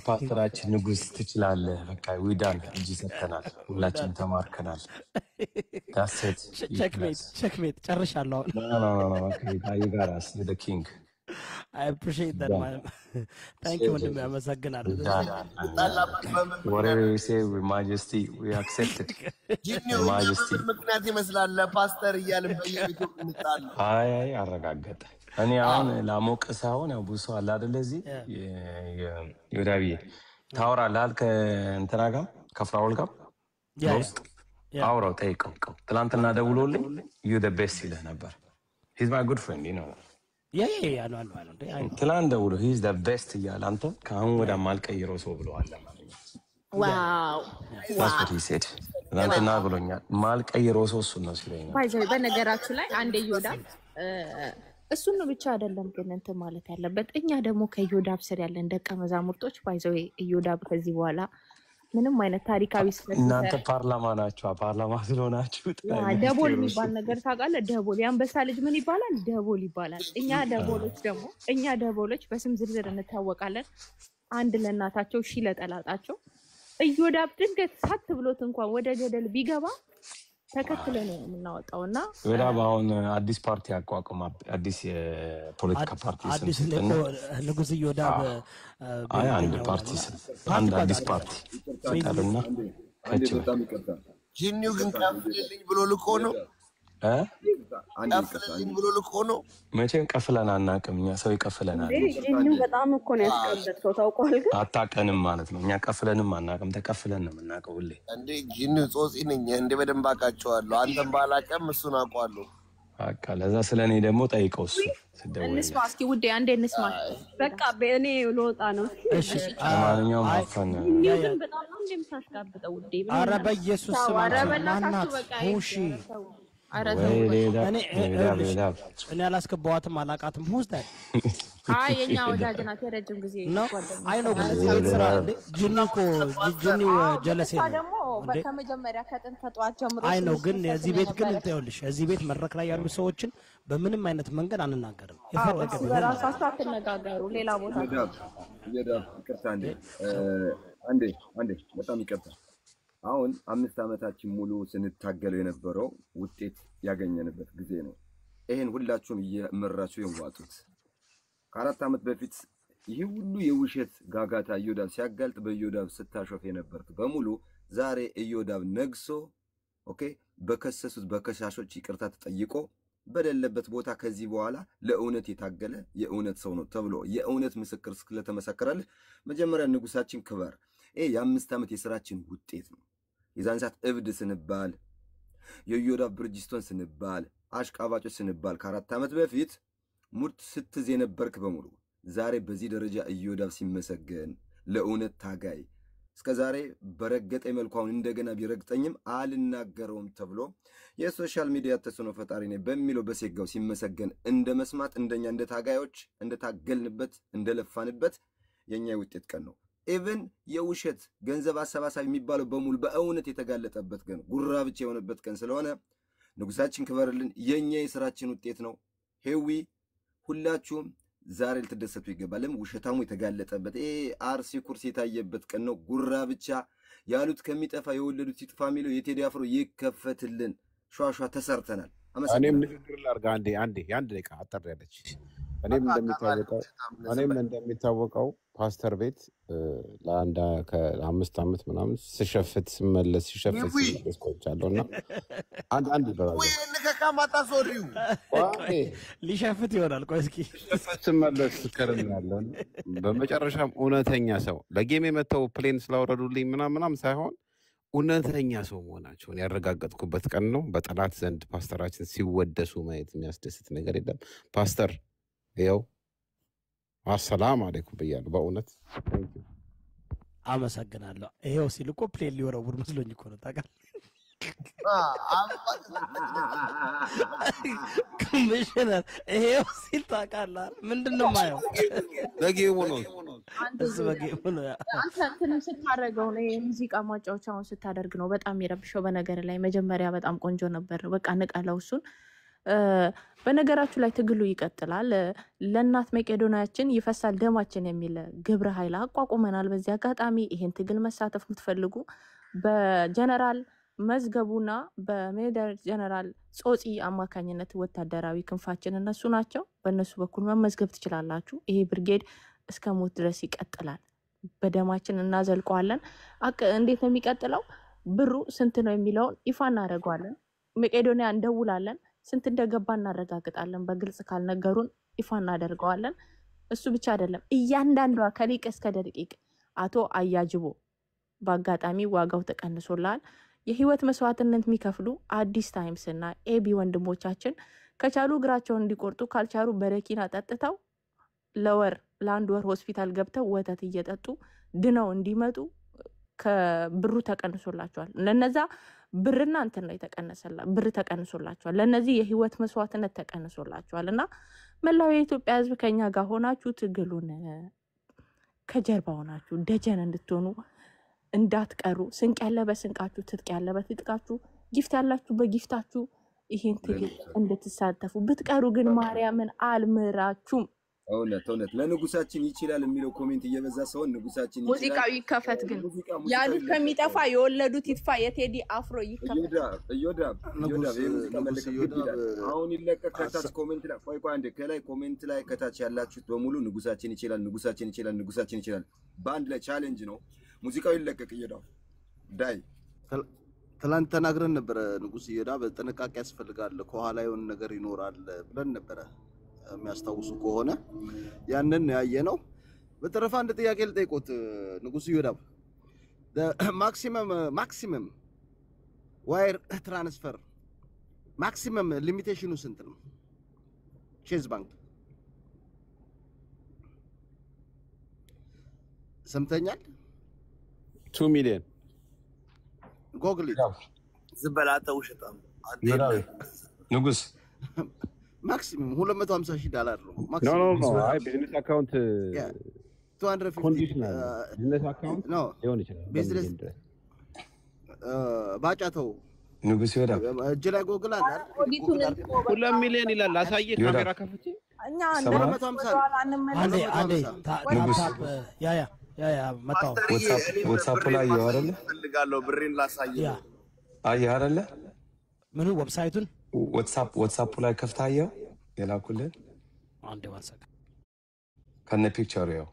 ፓስተራችን ንጉስ ትችላለህ በቃ ዊዳን እጅ ሰተናል ሁላችን ተማርከናል ዳሴት ቼክሜት ጨርሻለሁ you got us you're the king I appreciate that man thank you ወንድሜ አመሰግናለሁ whatever you say with majesty we accept it majesty ምክንያት ይመስላል ፓስተር እያልን በየቤቱ እንጣል አይ አረጋገጠ እኔ አሁን ላሞቀ ሳይሆን ያው ብዙ አለ አይደል እዚህ ይወዳቢ ታወራለህ ከእንትና ጋር ከፍራውል ጋር ውስጥ አውራው ጠይቀው ትላንትና ደውሎልኝ you the best ይለህ ነበር he's my good friend you know yeah ትላንት ደውሎ he's the best እያለ አንተ ከአሁን ወደ ማልቀይረው ሰው ብለዋል ዋው that's what he said ትላንትና ብሎኛል ማልቀይረው ሰው እሱ ነው ሲለኝ ባይዘይ በነገራችሁ ላይ አንዴ ይወዳ እሱን ብቻ አይደለም ግን እንትን ማለት ያለበት እኛ ደግሞ ከይሁዳብ ስር ያለን ደቀ መዛሙርቶች ባይዘው ይሁዳብ ከዚህ በኋላ ምንም አይነት ታሪካዊ ስለ እናንተ ፓርላማ ናችሁ ፓርላማ ስለሆናችሁ ደቦል የሚባል ነገር ታውቃለህ ደቦል ያንበሳ ልጅ ምን ይባላል ደቦል ይባላል እኛ ደቦሎች በስም ዝርዝር እንታወቃለን አንድ ለእናታቸው ሺ ለጠላጣቸው ይሁዳብ ድንገት ሳት ብሎት እንኳን ወደ ገደል ቢገባ ተከትለ ነው የምናወጣውና ወዳብ አሁን አዲስ ፓርቲ አቋቁማ አዲስ የፖለቲካ ፓርቲ አዲስ ንጉስ ይወዳብ አንድ ፓርቲ አንድ አዲስ ፓርቲ ፈጠሩና ጂኒው ግን ካፍልልኝ ብሎ ልኮ ነው ቀፍለልኝ ብሎ ልኮ ነው። መቼም ቀፍለን አናውቅም። እኛ ሰው ይቀፍለናል። ጂኒው በጣም እኮ ነው ያስቀበጥከው ታውቀዋል። ግን አታውቀንም ማለት ነው። እኛ ቀፍለንም አናውቅም። ተቀፍለን ነው የምናውቀው ሁሌ። እንዴ ጂኒው ጾጺ ነኝ እንዴ በደንብ አውቃቸዋለሁ። አንተም ባላውቅም እሱን አውቀዋለሁ። በቃ ለዛ ስለኔ ደግሞ ጠይቀው እሱ እንስማ እስኪ ውዴ አንዴ እንስማ። በቃ በእኔ ልወጣ ነው። እሺ ለማንኛውም አፈን ግን በጣም ነው እንደምታስቀብጠው ውዴ። ኧረ በኢየሱስ ስም ማናት ሁሺ እኔ አላስገባዋትም አላውቃትም። ውስጥ አይ የኛ ወዳጅ ናት የረጅም ጊዜ ነው። አይ ነው ግን እዚህ ቤት ስራ ጂኒ እኮ ጂኒ ጀለሴ ነው ደግሞ ከመጀመሪያ ከጥንት ከጠዋት ጀምሮ አይ ነው ግን እዚህ ቤት ግን እንታዩልሽ እዚህ ቤት መድረክ ላይ ያሉ ሰዎችን በምንም አይነት መንገድ አንናገርም። የፈለገ ቢሆን በራሳችሁ አትነጋገሩ። ሌላ ቦታ ይቅርታ አንዴ በጣም ይቅርታ። አሁን 5 ዓመታችን ሙሉ ስንታገለው የነበረው ውጤት ያገኘንበት ጊዜ ነው። ይሄን ሁላችሁም እየመራችሁ የዋጡት ከ4 ዓመት በፊት ይህ ሁሉ የውሸት ጋጋታ ኢዮዳብ ሲያጋልጥ በኢዮዳብ ስታሾፍ የነበርክ በሙሉ ዛሬ ኢዮዳብ ነግሶ ኦኬ በከሰሱት በከሳሾች ይቅርታ ተጠይቆ በሌለበት ቦታ ከዚህ በኋላ ለእውነት የታገለ የእውነት ሰው ነው ተብሎ የእውነት ምስክር ስለተመሰከረልህ መጀመሪያ ንጉሳችን ክበር። ይሄ የ5 ዓመት የሥራችን ውጤት ነው። የዛን ሰዓት እብድ ስንባል የኢዮዳብ ብርጅስቶን ስንባል አሽቃባጮች ስንባል ከ4 ዓመት በፊት ሙርት ስትዝ የነበርክ በሙሉ ዛሬ በዚህ ደረጃ ኢዮዳብ ሲመሰገን ለእውነት ታጋይ እስከዛሬ በረገጠ መልኩ አሁን እንደገና ቢረግጠኝም አልናገረውም ተብሎ የሶሻል ሚዲያ ተጽዕኖ ፈጣሪ ነኝ በሚለው በሴጋው ሲመሰገን እንደ መስማት እንደኛ እንደ ታጋዮች እንደታገልንበት እንደለፋንበት የኛ ውጤት ቀን ነው። ኢቭን የውሸት ገንዘብ አሰባሳቢ የሚባለው በሙሉ በእውነት የተጋለጠበት ቀን ጉራ ብቻ የሆነበት ቀን ስለሆነ ንጉሳችን ክበርልን። የኛ የሥራችን ውጤት ነው። ሄዊ ሁላችሁም ዛሬ ልትደሰቱ ይገባል። ውሸታሙ የተጋለጠበት አርሲ ኩርሲ የታየበት ቀን ነው። ጉራ ብቻ ያሉት ከሚጠፋ የወለዱት ይጥፋ የሚለው የቴዲ አፍሮ ይከፈትልን። ሿሿ ተሰርተናል። እኔም ንግግር ላድርግ አንዴ የአንድ ደቂቃ አጠር ያለች። እኔም እንደሚታወቀው ፓስተር ቤት ለ5 ዓመት ምናምን ስሸፍት ስመለስ ቆይቻለሁና አንድ ከካማታሶሪው ሊሸፍት ይሆናል። ቆይ እስኪ ስመለስ ከርኛለሁ። በመጨረሻም እውነተኛ ሰው ለጌም የመተው ፕሌን ስላወረዱልኝ ምናምን ሳይሆን እውነተኛ ሰው መሆናቸውን ያረጋገጥኩበት ቀን ነው። በጠላት ዘንድ ፓስተራችን ሲወደሱ ማየት የሚያስደስት ነገር የለም። ፓስተር ይኸው አሰላም አለይኩም ብያለሁ። በእውነት አመሰግናለሁ። ይሄው ሲል እኮ ፕሌን ሊወረውር መስሎኝ እኮ ነው። ታውቃለህ ኮሚሽነር ይሄው ሲል ታውቃለህ ምንድን ነው የማየው? በጌሙ ነው እሱ በጌሙ ነው። አንተ እንትንም ስታደርገው ነው የሙዚቃ ማጫወቻውን ስታደርግ ነው በጣም የረብሸው። በነገር ላይ መጀመሪያ በጣም ቆንጆ ነበር። በቃ ንቀለው እሱን። በነገራችሁ ላይ ትግሉ ይቀጥላል። ለእናት መቄዶንያችን ይፈሳል ደማችን የሚል ግብረ ኃይል አቋቁመናል። በዚህ አጋጣሚ ይሄን ትግል መሳተፍ የምትፈልጉ በጀነራል መዝገቡና በሜጀር ጀነራል ጾጺ አማካኝነት ወታደራዊ ክንፋችን እነሱ ናቸው። በእነሱ በኩል መመዝገብ ትችላላችሁ። ይሄ ብርጌድ እስከ ሞት ድረስ ይቀጥላል። በደማችን እናዘልቀዋለን። እንዴት ነው የሚቀጥለው? ብሩ ስንት ነው የሚለውን ይፋ እናደርገዋለን። መቄዶንያ እንደውላለን። ስንት እንደገባ እናረጋግጣለን። በግልጽ ካልነገሩን ይፋ እናደርገዋለን። እሱ ብቻ አይደለም፣ እያንዳንዷ ከሊቅ እስከ ደቂቅ አቶ አያጅቦ በአጋጣሚ ዋጋው ተቀንሶላል። የህይወት መስዋዕትነት የሚከፍሉ አዲስ ታይምስ እና ኤቢ ወንድሞቻችን ከቻሉ እግራቸውን እንዲቆርጡ ካልቻሉ በረኪና ጠጥተው ለአንድ ወር ሆስፒታል ገብተው ወተት እየጠጡ ድነው እንዲመጡ ከብሩ ተቀንሶላቸዋል። ለነዛ ብርና እንትን ነው ብር ተቀንሶላቸዋል። ለነዚህ የህይወት መስዋዕትነት ተቀንሶላቸዋል። እና መላው የኢትዮጵያ ህዝብ ከኛ ጋር ሆናችሁ ትግሉን ከጀርባ ሆናችሁ ደጀን እንድትሆኑ እንዳትቀሩ። ስንቅ ያለ በስንቃችሁ፣ ትጥቅ ያለ በትጥቃችሁ፣ ጊፍት ያላችሁ በጊፍታችሁ ይሄን ትግል እንድትሳተፉ። ብትቀሩ ግን ማርያምን አልምራችሁም። እውነት ለንጉሳችን ይችላል የሚለው ኮሜንት እየበዛ ሰው ንጉሳችን ይችላል። ሙዚቃው ይከፈት ግን ያሉት ከሚጠፋ የወለዱት ይጥፋ። የቴዲ አፍሮ ይከፈት። ኢዮዳብ የሙዚቃ መልእክት ይላል። አሁን ይለቀቅ ከታች ኮሜንት ላይ ቆይ አንዴ ከላይ ኮሜንት ላይ ከታች ያላችሁት በሙሉ ንጉሳችን ይችላል። በአንድ ላይ ቻሌንጅ ነው። ሙዚቃው ይለቀቅ። ኢዮዳብ ዳይ ትላንት ተናግረን ነበረ ንጉስ ይዳ በጥንቃቄ ያስፈልጋል ከኋላ የሆነ ነገር ይኖራል ብለን ነበረ የሚያስታውሱ ከሆነ ያንን ያየነው በተረፈ አንድ ጥያቄ ልጠይቆት ንጉስ ይዳ the maximum wire transfer maximum limitation ስንት ነው ቼዝ ባንክ ሰምተኛል 2 ሚሊዮን ጎግል ዝበላተ ውሸታም ንጉስ ማክሲመም $250,000 ነው ኖ አይ ቢዝነስ አካውንት 250 ኮንዲሽናል ቢዝነስ አካውንት ኖ ሊሆን ይችላል ቢዝነስ ባጫተው ንጉስ ይወዳ እጅ ላይ ጎግል አለ 2 ሚሊዮን ይላል አሳየ ካሜራ ከፍቼ እኛ አንዴ ያ መጣው ዋትስአፕ ላይ ያወራል ፈልጋለሁ ብሬን ላሳየ አይ አይደለ ምኑ ዌብሳይቱን ዋትስአፕ ላይ ከፍታየው የላኩልህ አንዴ ዋትስአፕ ከነ ፒክቸር ያው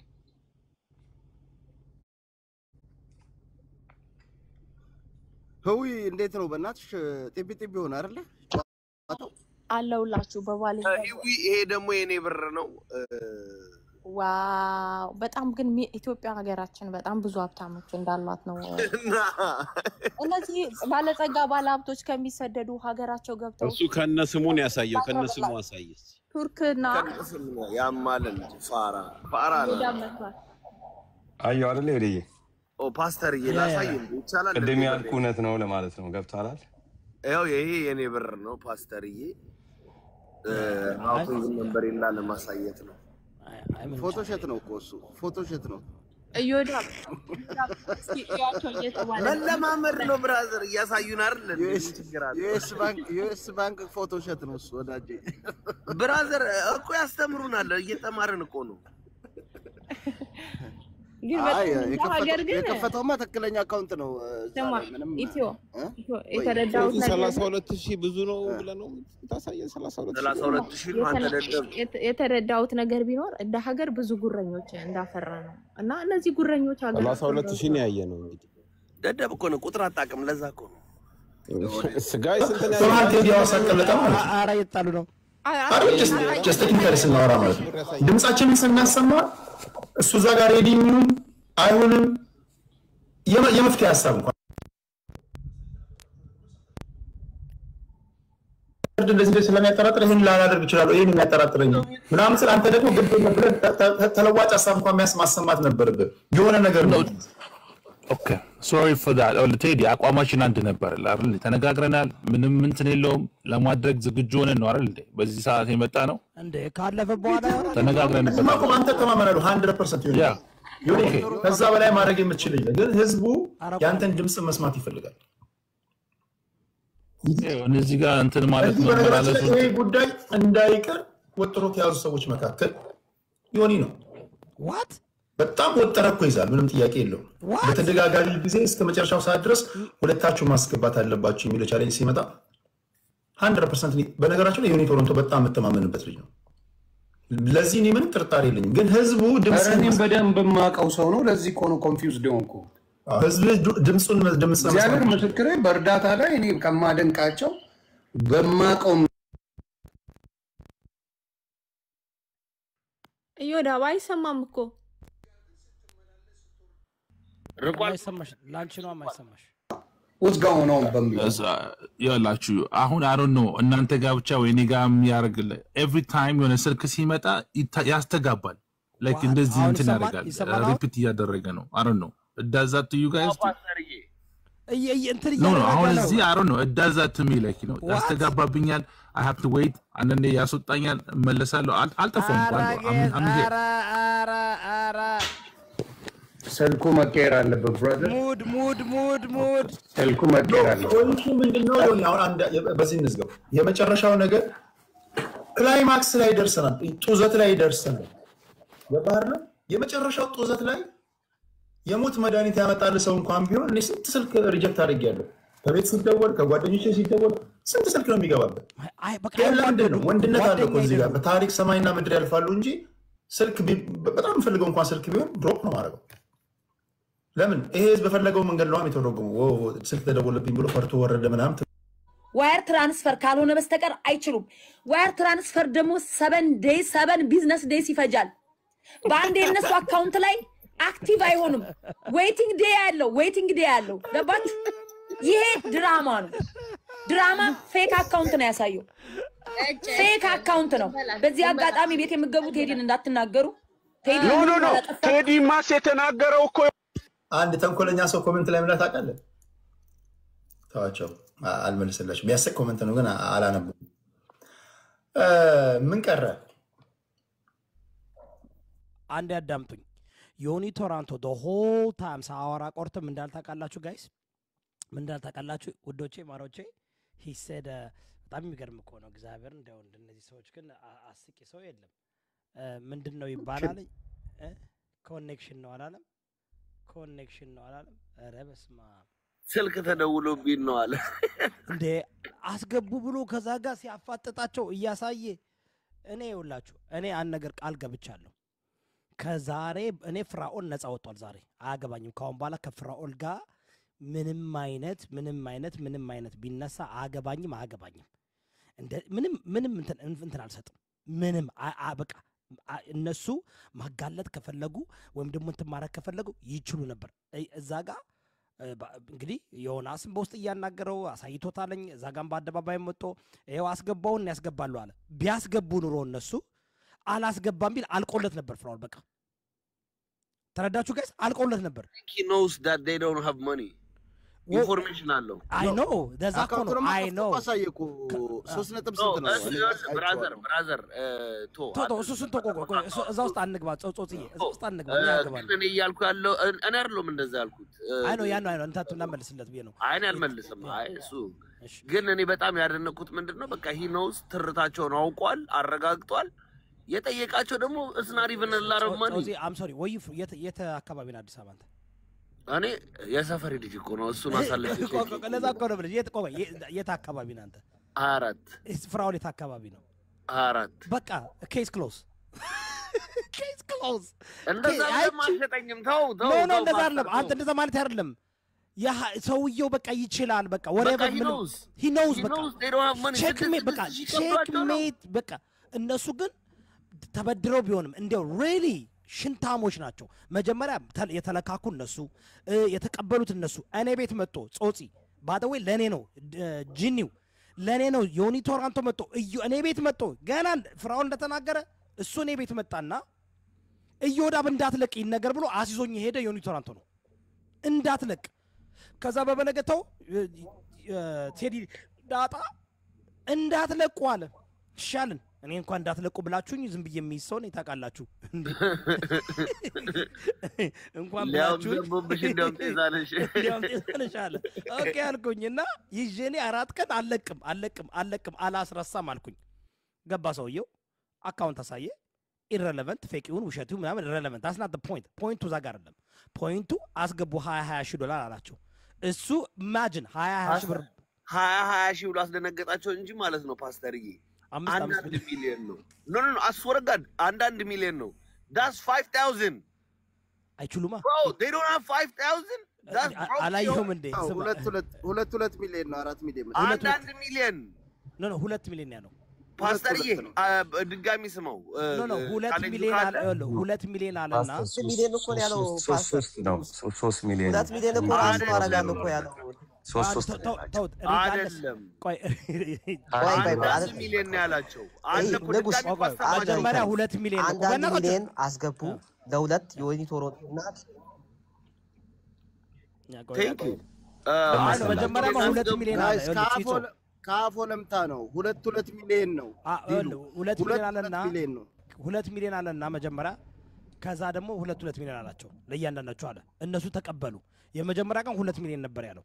ህዊ እንዴት ነው በእናትሽ ጢቢ ሆነ አይደለ አለውላችሁ በባሌ ይሄ ደግሞ የኔ ብር ነው ዋው በጣም ግን ኢትዮጵያ ሀገራችን በጣም ብዙ ሀብታሞች እንዳሏት ነው እነዚህ ባለጸጋ ባለሀብቶች ከሚሰደዱ ሀገራቸው ገብተው እሱ ከነስሙን ያሳየው ከነስሙ አሳየስ ቱርክና ያማልን ፋራ አዩ አይደለ ይሄ ኦ ፓስተር ይላሳይ ይቻላል ቅድም ያልኩ እውነት ነው ለማለት ነው ገብቷል ያው ይሄ የኔ ብር ነው ፓስተርዬ አውቶን ነምበር ይላል ለማሳየት ነው ፎቶሾት ነው እኮ እሱ ፎቶሾት ነው እዮዳ እስኪ ያቸው እየተባለ ለማመር ነው ብራዘር እያሳዩን አይደል ዩኤስ ባንክ ፎቶሾት ነው እሱ ወዳጄ ብራዘር እኮ ያስተምሩናል እየተማርን እኮ ነው የከፈተውማ ትክክለኛ አካውንት ነው ምንም ኢትዮ የተረዳሁት 32000 ብዙ ነው ብለህ ነው ታሳየ 32000 ነው አንተ ደደብ የተረዳሁት ነገር ቢኖር እንደ ሀገር ብዙ ጉረኞች እንዳፈራ ነው እና እነዚህ ጉረኞች ሀገር 32000 ነው ያየ ነው እንግዲህ ደደብ እኮ ነው ቁጥር አጣቀም ለዛ እኮ ነው ስጋይ ስንት ነው ሶማሌ ዲያው ሰቀለታ አራ ይጣሉ ነው ጀስት ኢንተረስ እናወራ ማለት ድምጻችንን ስናሰማ እሱ እዛ ጋር ሬዲ የሚሆን አይሆንም የመፍትሄ ሀሳብ እንኳን እንደዚህ ስለሚያጠራጥር ይሄን ላላደርግ ይችላል ይሄን የሚያጠራጥረኝ ምናምን ስለ አንተ ደግሞ ግድ ብለህ ተለዋጭ ሀሳብ እንኳን ማሰማት ነበርብህ የሆነ ነገር ነው ኦኬ ሶሪ ፎር ዳት ኦል ቴዲ አቋማችን አንድ ነበር አይደል ተነጋግረናል ምንም እንትን የለውም ለማድረግ ዝግጁ ሆነን ነው አይደል በዚህ ሰዓት የመጣ ነው እንዴ ካለፈ በኋላ ተነጋግረንበት ማቆም አንተ ተማመናለሁ 100% ይሁን ከዛ በላይ ማድረግ የምትችል ግን ህዝቡ ያንተን ድምጽ መስማት ይፈልጋል እነዚህ ጋር እንትን ማለት ነው ማለት ነው ይሄ ጉዳይ እንዳይቀር ወጥሮት ያዙ ሰዎች መካከል ዮኒ ነው what በጣም ወጥረ እኮ ይዛል ምንም ጥያቄ የለውም በተደጋጋሚ ጊዜ እስከ መጨረሻው ሰዓት ድረስ ሁለታችሁ ማስገባት አለባችሁ የሚለው ቻሌንጅ ሲመጣ 100% በነገራችን ላይ ዮኒ ቶሮንቶ በጣም መተማመንበት ልጅ ነው ለዚህ እኔ ምንም ጥርጣሬ የለኝም ግን ህዝቡ ድምጽን በደንብ ማቀው ሰው ነው ለዚህ እኮ ነው ኮንፊውዝድ ሆንኩ ህዝብ ድምጹን እግዚአብሔር ምስክሬ በእርዳታ ላይ እኔ ከማደንቃቸው በማቀው እዮዳ ባይሰማም እኮ ርቋል ሰማሽ ላንቺ ነው ማይሰማሽ what's going on በሚል ያላችሁ አሁን I don't know እናንተ ጋር ብቻ ወይ እኔ ጋር የሚያርግል every time የሆነ ስልክ ሲመጣ ያስተጋባል like እንደዚህ እንትን ያደርጋል ሪፒት እያደረገ ነው I don't know it does that to you guys no አሁን እዚህ I don't know it does that to me like you know ያስተጋባብኛል I have to wait አንዴ ያስወጣኛል መለሳለሁ አልጠፋም ስልኩ መቀየር አለበት ብራዘር ሙድ ስልኩ መቀየር አለበት እሱ ምንድነው አሁን አንድ በዚህ እንዝገው የመጨረሻው ነገር ክላይማክስ ላይ ደርሰናል ጡዘት ላይ ደርሰናል በባህር ነው የመጨረሻው ጡዘት ላይ የሞት መድኃኒት ያመጣል ሰው እንኳን ቢሆን እኔ ስንት ስልክ ሪጀክት አድርጌያለሁ ከቤት ሲደወል ከጓደኞቼ ሲደወል ስንት ስልክ ነው የሚገባበት አይ በቃ ወንድነት አለ እኮ እዚህ ጋር በታሪክ ሰማይና ምድር ያልፋሉ እንጂ ስልክ በጣም ፈልገው እንኳን ስልክ ቢሆን ድሮፕ ነው ማድረገው ለምን ይሄ ህዝብ በፈለገው መንገድ ነው የተደረገው። ስልክ ተደወለብኝ ብሎ ፈርቶ ወረደ ምናምን። ዋየር ትራንስፈር ካልሆነ በስተቀር አይችሉም። ዋየር ትራንስፈር ደግሞ 7 ቢዝነስ ዴይስ ይፈጃል። በአንድ የነሱ አካውንት ላይ አክቲቭ አይሆንም። ዌይቲንግ ዴይ ያለው ገባችሁ? ይሄ ድራማ ነው። ድራማ ፌክ አካውንት ነው ያሳየው። ፌክ አካውንት ነው። በዚህ አጋጣሚ ቤት የምትገቡ ቴዲን እንዳትናገሩ። ቴዲ ኖ ቴዲ ማስ የተናገረው እኮ አንድ ተንኮለኛ ሰው ኮሜንት ላይ ምላት አውቃለሁ። ታዋቸው አልመልስላችሁ። ቢያስቅ ኮሜንት ነው ግን አላነብም። ምን ቀረ? አንድ ያዳምጡኝ። ዮኒ ቶራንቶ the whole time ሳወራ ቆርጥም እንዳልታቃላችሁ ጋይስ፣ ምን እንዳልታቃላችሁ ውዶቼ ማሮቼ he said በጣም የሚገርም እኮ ነው እግዚአብሔር። እንደው እንደነዚህ ሰዎች ግን አስቂ ሰው የለም። ምንድነው ይባላል? ኮኔክሽን ነው አላለም? ኮኔክሽን ነው አላለም? ኧረ በስመ አብ ስልክ ተደውሎብኝ ነው አለ እንዴ አስገቡ ብሎ ከዛ ጋር ሲያፋጥጣቸው እያሳየ እኔ ይውላችሁ እኔ አንድ ነገር ቃል ገብቻለሁ። ከዛሬ እኔ ፍራኦል ነፃ ወጥቷል። ዛሬ አያገባኝም። ካሁን በኋላ ከፍራኦል ጋር ምንም አይነት ቢነሳ አያገባኝም። እንደ ምንም እንትን አልሰጥም። ምንም በቃ እነሱ ማጋለጥ ከፈለጉ ወይም ደግሞ እንትን ማድረግ ከፈለጉ ይችሉ ነበር። እዛ ጋር እንግዲህ ዮናስን በውስጥ እያናገረው አሳይቶታለኝ። እዛ ጋር በአደባባይ መጥቶ ይኸው አስገባውን ያስገባሉ አለ። ቢያስገቡ ኑሮ እነሱ አላስገባም ቢል አልቆለት ነበር ፍራኦል። በቃ ተረዳችሁ ጋይስ? አልቆለት ነበር። he knows that they don't have money ኢንፎርሜሽን አለው። አይ ኖ ደዛ እኮ ነው። አይ ኖ አሳየኩ 3 ነጥብ ስንት ነው? ብራዘር እሱን ተቆቆ እዛ ውስጥ አንግባ። ጾጾጽዬ እዛ ውስጥ አንግባ። ያገባል እኔ እያልኩ ያለው እኔ አይደለም እንደዛ ያልኩት። አይ ኖ ያን አይኖ እንታቱ እናመልስለት ብዬ ነው። አይ እኔ አልመልስም። አይ እሱ ግን እኔ በጣም ያደነኩት ምንድነው በቃ he knows ትርታቸውን አውቋል፣ አረጋግጧል። የጠየቃቸው ደግሞ እስናሪ ብንላረብ ማን ጾጾ አም ሶሪ ወይ የት አካባቢ ነው አዲስ አበባ? እኔ የሰፈሪ ልጅ እኮ ነው። እሱን አሳልፈ ለዛ እኮ ነው ብለህ የት አካባቢ ነው አንተ? 4 ፍራኦል የት አካባቢ ነው? 4 በቃ ኬስ ክሎዝ ኬስ ክሎዝ። እንደዛ ለማሸጠኝም ተው ኖ እንደዛ አይደለም። አንተ እንደዛ ማለት አይደለም። ያ ሰውየው በቃ ይችላል። በቃ whatever he knows በቃ ቼክሜት በቃ ቼክሜት በቃ እነሱ ግን ተበድረው ቢሆንም እንደው ሪሊ ሽንታሞች ናቸው። መጀመሪያ የተለካኩ እነሱ የተቀበሉት እነሱ። እኔ ቤት መጥቶ ጾጺ ባደዌ ለኔ ነው ጂኒው ለኔ ነው ዮኒ ቶራንቶ መጥቶ እኔ ቤት መጥቶ ገና ፍራኦል እንደተናገረ እሱ እኔ ቤት መጣና እዮዳብ እንዳትለቅ ይነገር ብሎ አሲዞኝ ሄደ። ዮኒ ቶራንቶ ነው እንዳትለቅ። ከዛ በበነገተው ቴዲ ዳጣ እንዳትለቁ አለ። ይሻልን እኔ እንኳን እንዳትለቁ ብላችሁኝ ዝም ብዬ የሚይሰው ነው ታውቃላችሁ። እንኳን ብላችሁኝ አለ። ኦኬ አልኩኝና ይዤኔ 4 ቀን አለቅም አላስረሳም አልኩኝ። ገባ ሰውየው አካውንት አሳየ። ኢረሌቨንት ፌኪውን ውሸቱ ምናምን ኢረሌቨንት that's not the point። ፖይንቱ እዛ ጋር አይደለም። ፖይንቱ አስገቡ 20 ሺህ ዶላር አላቸው። እሱ ኢማጂን 20 ሺህ ብር 20 ሺህ ብሎ አስደነገጣቸው እንጂ ማለት ነው ፓስተርዬ 1 ሚሊዮን ነው። ኖ አስወረጋድ 1 ሚሊዮን ነው። that's 5000 አይችሉማ bro they don't have 5000 that's አላየሁም እንዴ? ሁለት ሚሊዮን ነው 4 ሚሊዮን 1 ሚሊዮን ኖ 2 ሚሊዮን ያለው ፓስተርዬ ድጋሚ ስመው ኖ 2 ሚሊዮን አለ 2 ሚሊዮን አለና 3 ሚሊዮን እኮ ነው ያለው ፓስተር 3 ሚሊዮን 2 ሚሊዮን እኮ ራሱ አረጋለሁ እኮ ያለው 3 አይደለም። ቆይ 1 ሚሊዮን ነው ያላቸው። አንድ መጀመሪያ 2 ሚሊዮን ነው። 1 ሚሊዮን አስገቡ ለሁለት ዮኒ ቶራንቶና ቴንክ ዩ መጀመሪያ 2 ሚሊዮን አለ። ካፎ ለምታ ነው 2 ሚሊዮን ነው 2 ሚሊዮን አለና 2 ሚሊዮን አለና መጀመሪያ ከዛ ደግሞ 2 ሚሊዮን አላቸው ለእያንዳንዳቸው አለ። እነሱ ተቀበሉ። የመጀመሪያ ቀን 2 ሚሊዮን ነበር ያለው።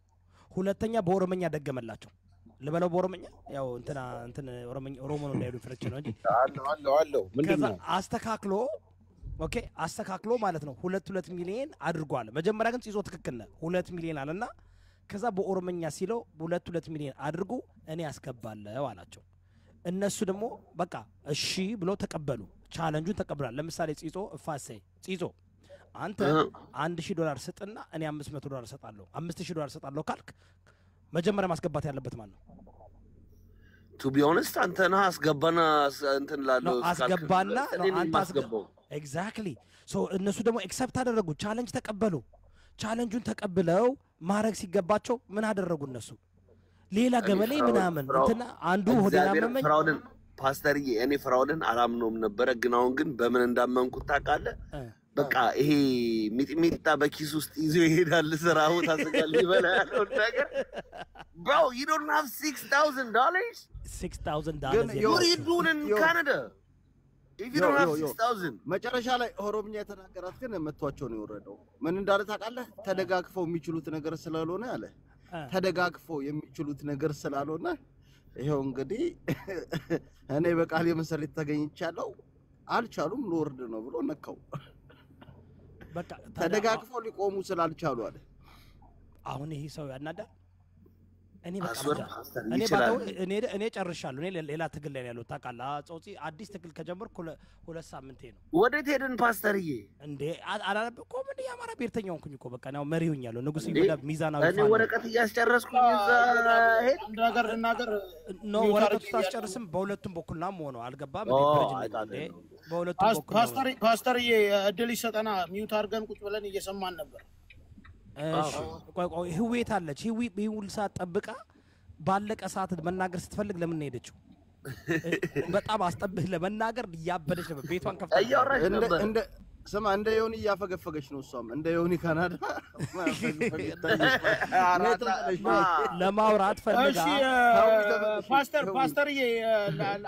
ሁለተኛ በኦሮመኛ ደገመላቸው። ልበለው በኦሮመኛ ያው እንትን ኦሮሞ ነው እንዳይሉ ፍርጭ ነው እንጂ አለው ምንድነው አስተካክሎ ኦኬ አስተካክሎ ማለት ነው 2 ሚሊዮን አድርጓል። መጀመሪያ ግን ጽይዞ ትክክል ነው 2 ሚሊዮን አለና ከዛ በኦሮመኛ ሲለው 2 ሚሊዮን አድርጉ እኔ አስገባለሁ አላቸው። እነሱ ደግሞ በቃ እሺ ብሎ ተቀበሉ። ቻሌንጁን ተቀብሏል። ለምሳሌ ጽይጾ እፋሴ ጽይጾ አንተ $1000 ስጥና እኔ $500 ሰጣለሁ $5000 ሰጣለሁ ካልክ መጀመሪያ ማስገባት ያለበት ማን ነው? ቱ ቢ ኦነስት አንተ ነህ አስገባና እንትን ላለው አስገባና አንተ አስገባው ኤግዛክትሊ ሶ እነሱ ደግሞ ኤክሰፕት አደረጉ ቻሌንጅ ተቀበሉ ቻሌንጁን ተቀብለው ማረግ ሲገባቸው ምን አደረጉ እነሱ ሌላ ገበሌ ምናምን እንትና አንዱ ሆዴና መመኝ ፍራውድን ፓስተር እኔ ፍራውድን አላምነውም ነበር ግን አሁን ግን በምን እንዳመንኩት ታውቃለህ በቃ ይሄ ሚጥሚጣ በኪስ ውስጥ ይዞ ይሄዳል ስራው ታስጋል ይበላ ያለው ነገር bro you don't have $6,000 $6,000 what are you doing in Canada if you don't have 6,000 መጨረሻ ላይ ኦሮምኛ የተናገራት ግን መጥቷቸው ነው የወረደው ምን እንዳለ ታውቃለህ ተደጋግፈው የሚችሉት ነገር ስላልሆነ አለ ተደጋግፈው የሚችሉት ነገር ስላልሆነ ይሄው እንግዲህ እኔ በቃል የመሰረት ተገኝቻለሁ አልቻሉም ልወርድ ነው ብሎ ነካው በቃ ተደጋግፈው ሊቆሙ ስላልቻሉ አለ አሁን ይሄ ሰው ያናዳል እኔ ጨርሻለሁ እኔ ሌላ ትግል ላይ ያለው ታውቃለህ ጾጺ አዲስ ትግል ከጀመርኩ 2 ሳምንቴ ነው ወዴት ሄድን ፓስተርዬ እንዴ አላረብኩም እንዴ ያማራ ብሔርተኛ ሆንኩኝ እኮ በቃ ነው መሪ ሆኛለሁ ንጉስ ይወዳ ሚዛናዊ እኔ ወረቀት እያስጨረስኩኝ እዛ ሄድ እንደገር እናገር ኖ ወረቀት ታስጨርስም በሁለቱም በኩል ነው ሆኖ አልገባም እንዴ በሁለቱም በኩል ፓስተርዬ እድል ይሰጠና ሚውት አድርገን ቁጭ ብለን እየሰማን ነበር ቆይ ህዌት አለች ህዊል ሰዓት ጠብቃ ባለቀ ሰዓት መናገር ስትፈልግ ለምን ሄደችው በጣም አስጠብህ ለመናገር ያበደች ነበር ቤቷን ከፍታ እንደ ስማ እንደ ዮኒ ያፈገፈገች ነው እሷም እንደ ዮኒ ካናዳ ለማውራት ፈልጋ ፓስተርዬ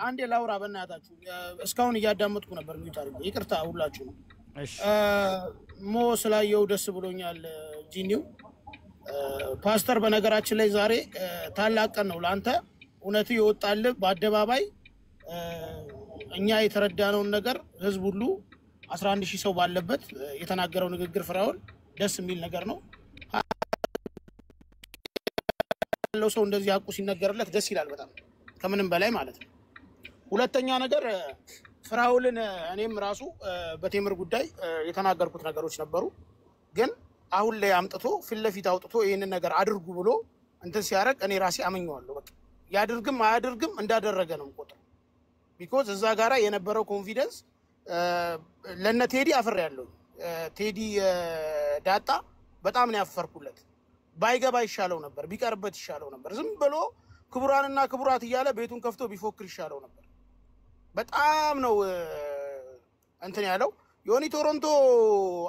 አንዴ ላውራ በእናታችሁ እስካሁን እያዳመጥኩ ነበር ሚውት ይቅርታ ሁላችሁ ነው ሞ ስላየው ደስ ብሎኛል ጂኒው ፓስተር በነገራችን ላይ ዛሬ ታላቅ ቀን ነው ላንተ እውነቱ ይወጣል በአደባባይ እኛ የተረዳነውን ነገር ህዝብ ሁሉ 11000 ሰው ባለበት የተናገረው ንግግር ፍራውን ደስ የሚል ነገር ነው ያለው ሰው እንደዚህ አቁ ሲነገርለት ደስ ይላል በጣም ከምንም በላይ ማለት ነው ሁለተኛ ነገር ፍራውልን እኔም ራሱ በቴምር ጉዳይ የተናገርኩት ነገሮች ነበሩ ግን አሁን ላይ አምጥቶ ፍለፊት አውጥቶ ይሄንን ነገር አድርጉ ብሎ እንትን ሲያረግ እኔ ራሴ አመኘዋለሁ በቃ ያድርግም አያድርግም እንዳደረገ ነው ቆጥሮ ቢኮዝ እዛ ጋራ የነበረው ኮንፊደንስ ለነ ቴዲ አፈር ያለው ቴዲ ዳጣ በጣም ነው ያፈርኩለት ባይገባ ይሻለው ነበር ቢቀርበት ይሻለው ነበር ዝም ብሎ ክቡራንና ክቡራት እያለ ቤቱን ከፍቶ ቢፎክር ይሻለው ነበር በጣም ነው እንትን ያለው ዮኒ ቶሮንቶ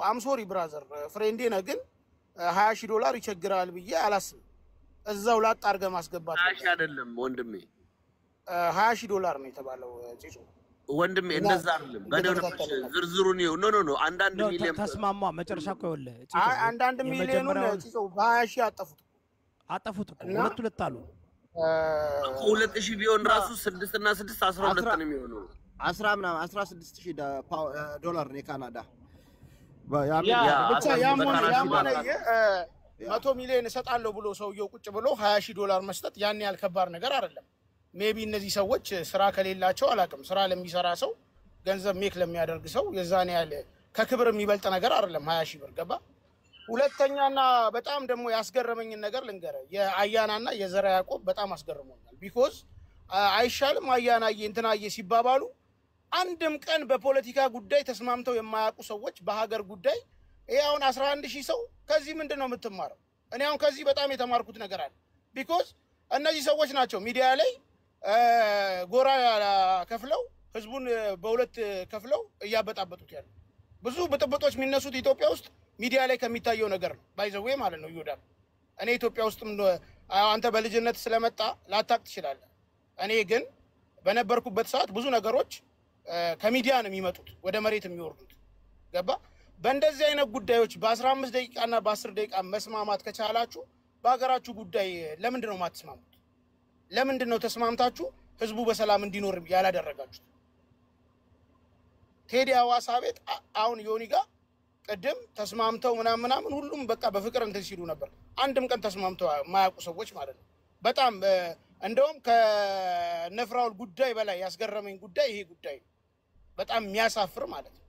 አምሶሪ ብራዘር ፍሬንዴ ነህ ግን $20,000 ይቸግራል ብዬ አላስብም እዛው ላጣ አርገ ማስገባት አሽ አይደለም ወንድሜ $20,000 ነው የተባለው ጪጾ ወንድሜ እንደዛ አይደለም በደረሰ ዝርዝሩን ነው ኖ አንዳንድ ሚሊዮን ተስማማ መጨረሻ እኮ ይወለ አንዳንድ ሚሊዮኑን ጪጾ $20,000 አጠፉት ሁለት አሉ 2000 ቢሆን ራሱ 6 እና 6 12 ነው የሚሆነው 16,000 ነው ካናዳ ብቻ ያሞነ 100 ሚሊዮን እሰጣለሁ ብሎ ሰውየው ቁጭ ብሎ $20,000 መስጠት ያን ያህል ከባድ ነገር አይደለም ሜቢ እነዚህ ሰዎች ስራ ከሌላቸው አላቅም ስራ ለሚሰራ ሰው ገንዘብ ሜክ ለሚያደርግ ሰው የዛኔ ያለ ከክብር የሚበልጥ ነገር አይደለም 20,000 ብር ገባ ሁለተኛና በጣም ደግሞ ያስገረመኝ ነገር ልንገረ የአያናና የዘራ ያዕቆብ በጣም አስገርሞኛል ቢኮዝ አይሻልም አያናዬ እንትናዬ ሲባባሉ አንድም ቀን በፖለቲካ ጉዳይ ተስማምተው የማያውቁ ሰዎች በሀገር ጉዳይ ይሄ አሁን 11000 ሰው ከዚህ ምንድነው የምትማረው እኔ አሁን ከዚህ በጣም የተማርኩት ነገር አለ ቢኮዝ እነዚህ ሰዎች ናቸው ሚዲያ ላይ ጎራ ከፍለው ህዝቡን በሁለት ከፍለው እያበጣበጡት ያለው ብዙ ብጥብጦች የሚነሱት ኢትዮጵያ ውስጥ ሚዲያ ላይ ከሚታየው ነገር ነው ባይዘዌ ማለት ነው ይወዳል እኔ ኢትዮጵያ ውስጥም አንተ በልጅነት ስለመጣ ላታቅ ትችላለህ እኔ ግን በነበርኩበት ሰዓት ብዙ ነገሮች ከሚዲያ ነው የሚመጡት ወደ መሬት የሚወርዱት ገባ በእንደዚህ አይነት ጉዳዮች በ15 ደቂቃና በ10 ደቂቃ መስማማት ከቻላችሁ በሀገራችሁ ጉዳይ ለምንድን ነው ማትስማሙት ለምንድን ነው ተስማምታችሁ ህዝቡ በሰላም እንዲኖር ያላደረጋችሁት ቴዲ አዋሳ ቤት አሁን ዮኒ ጋር ቀደም ተስማምተው ምናምን ሁሉም በቃ በፍቅር እንትን ሲሉ ነበር አንድም ቀን ተስማምተው ማያውቁ ሰዎች ማለት ነው በጣም እንደውም ከነፍራውል ጉዳይ በላይ ያስገረመኝ ጉዳይ ይሄ ጉዳይ በጣም የሚያሳፍር ማለት ነው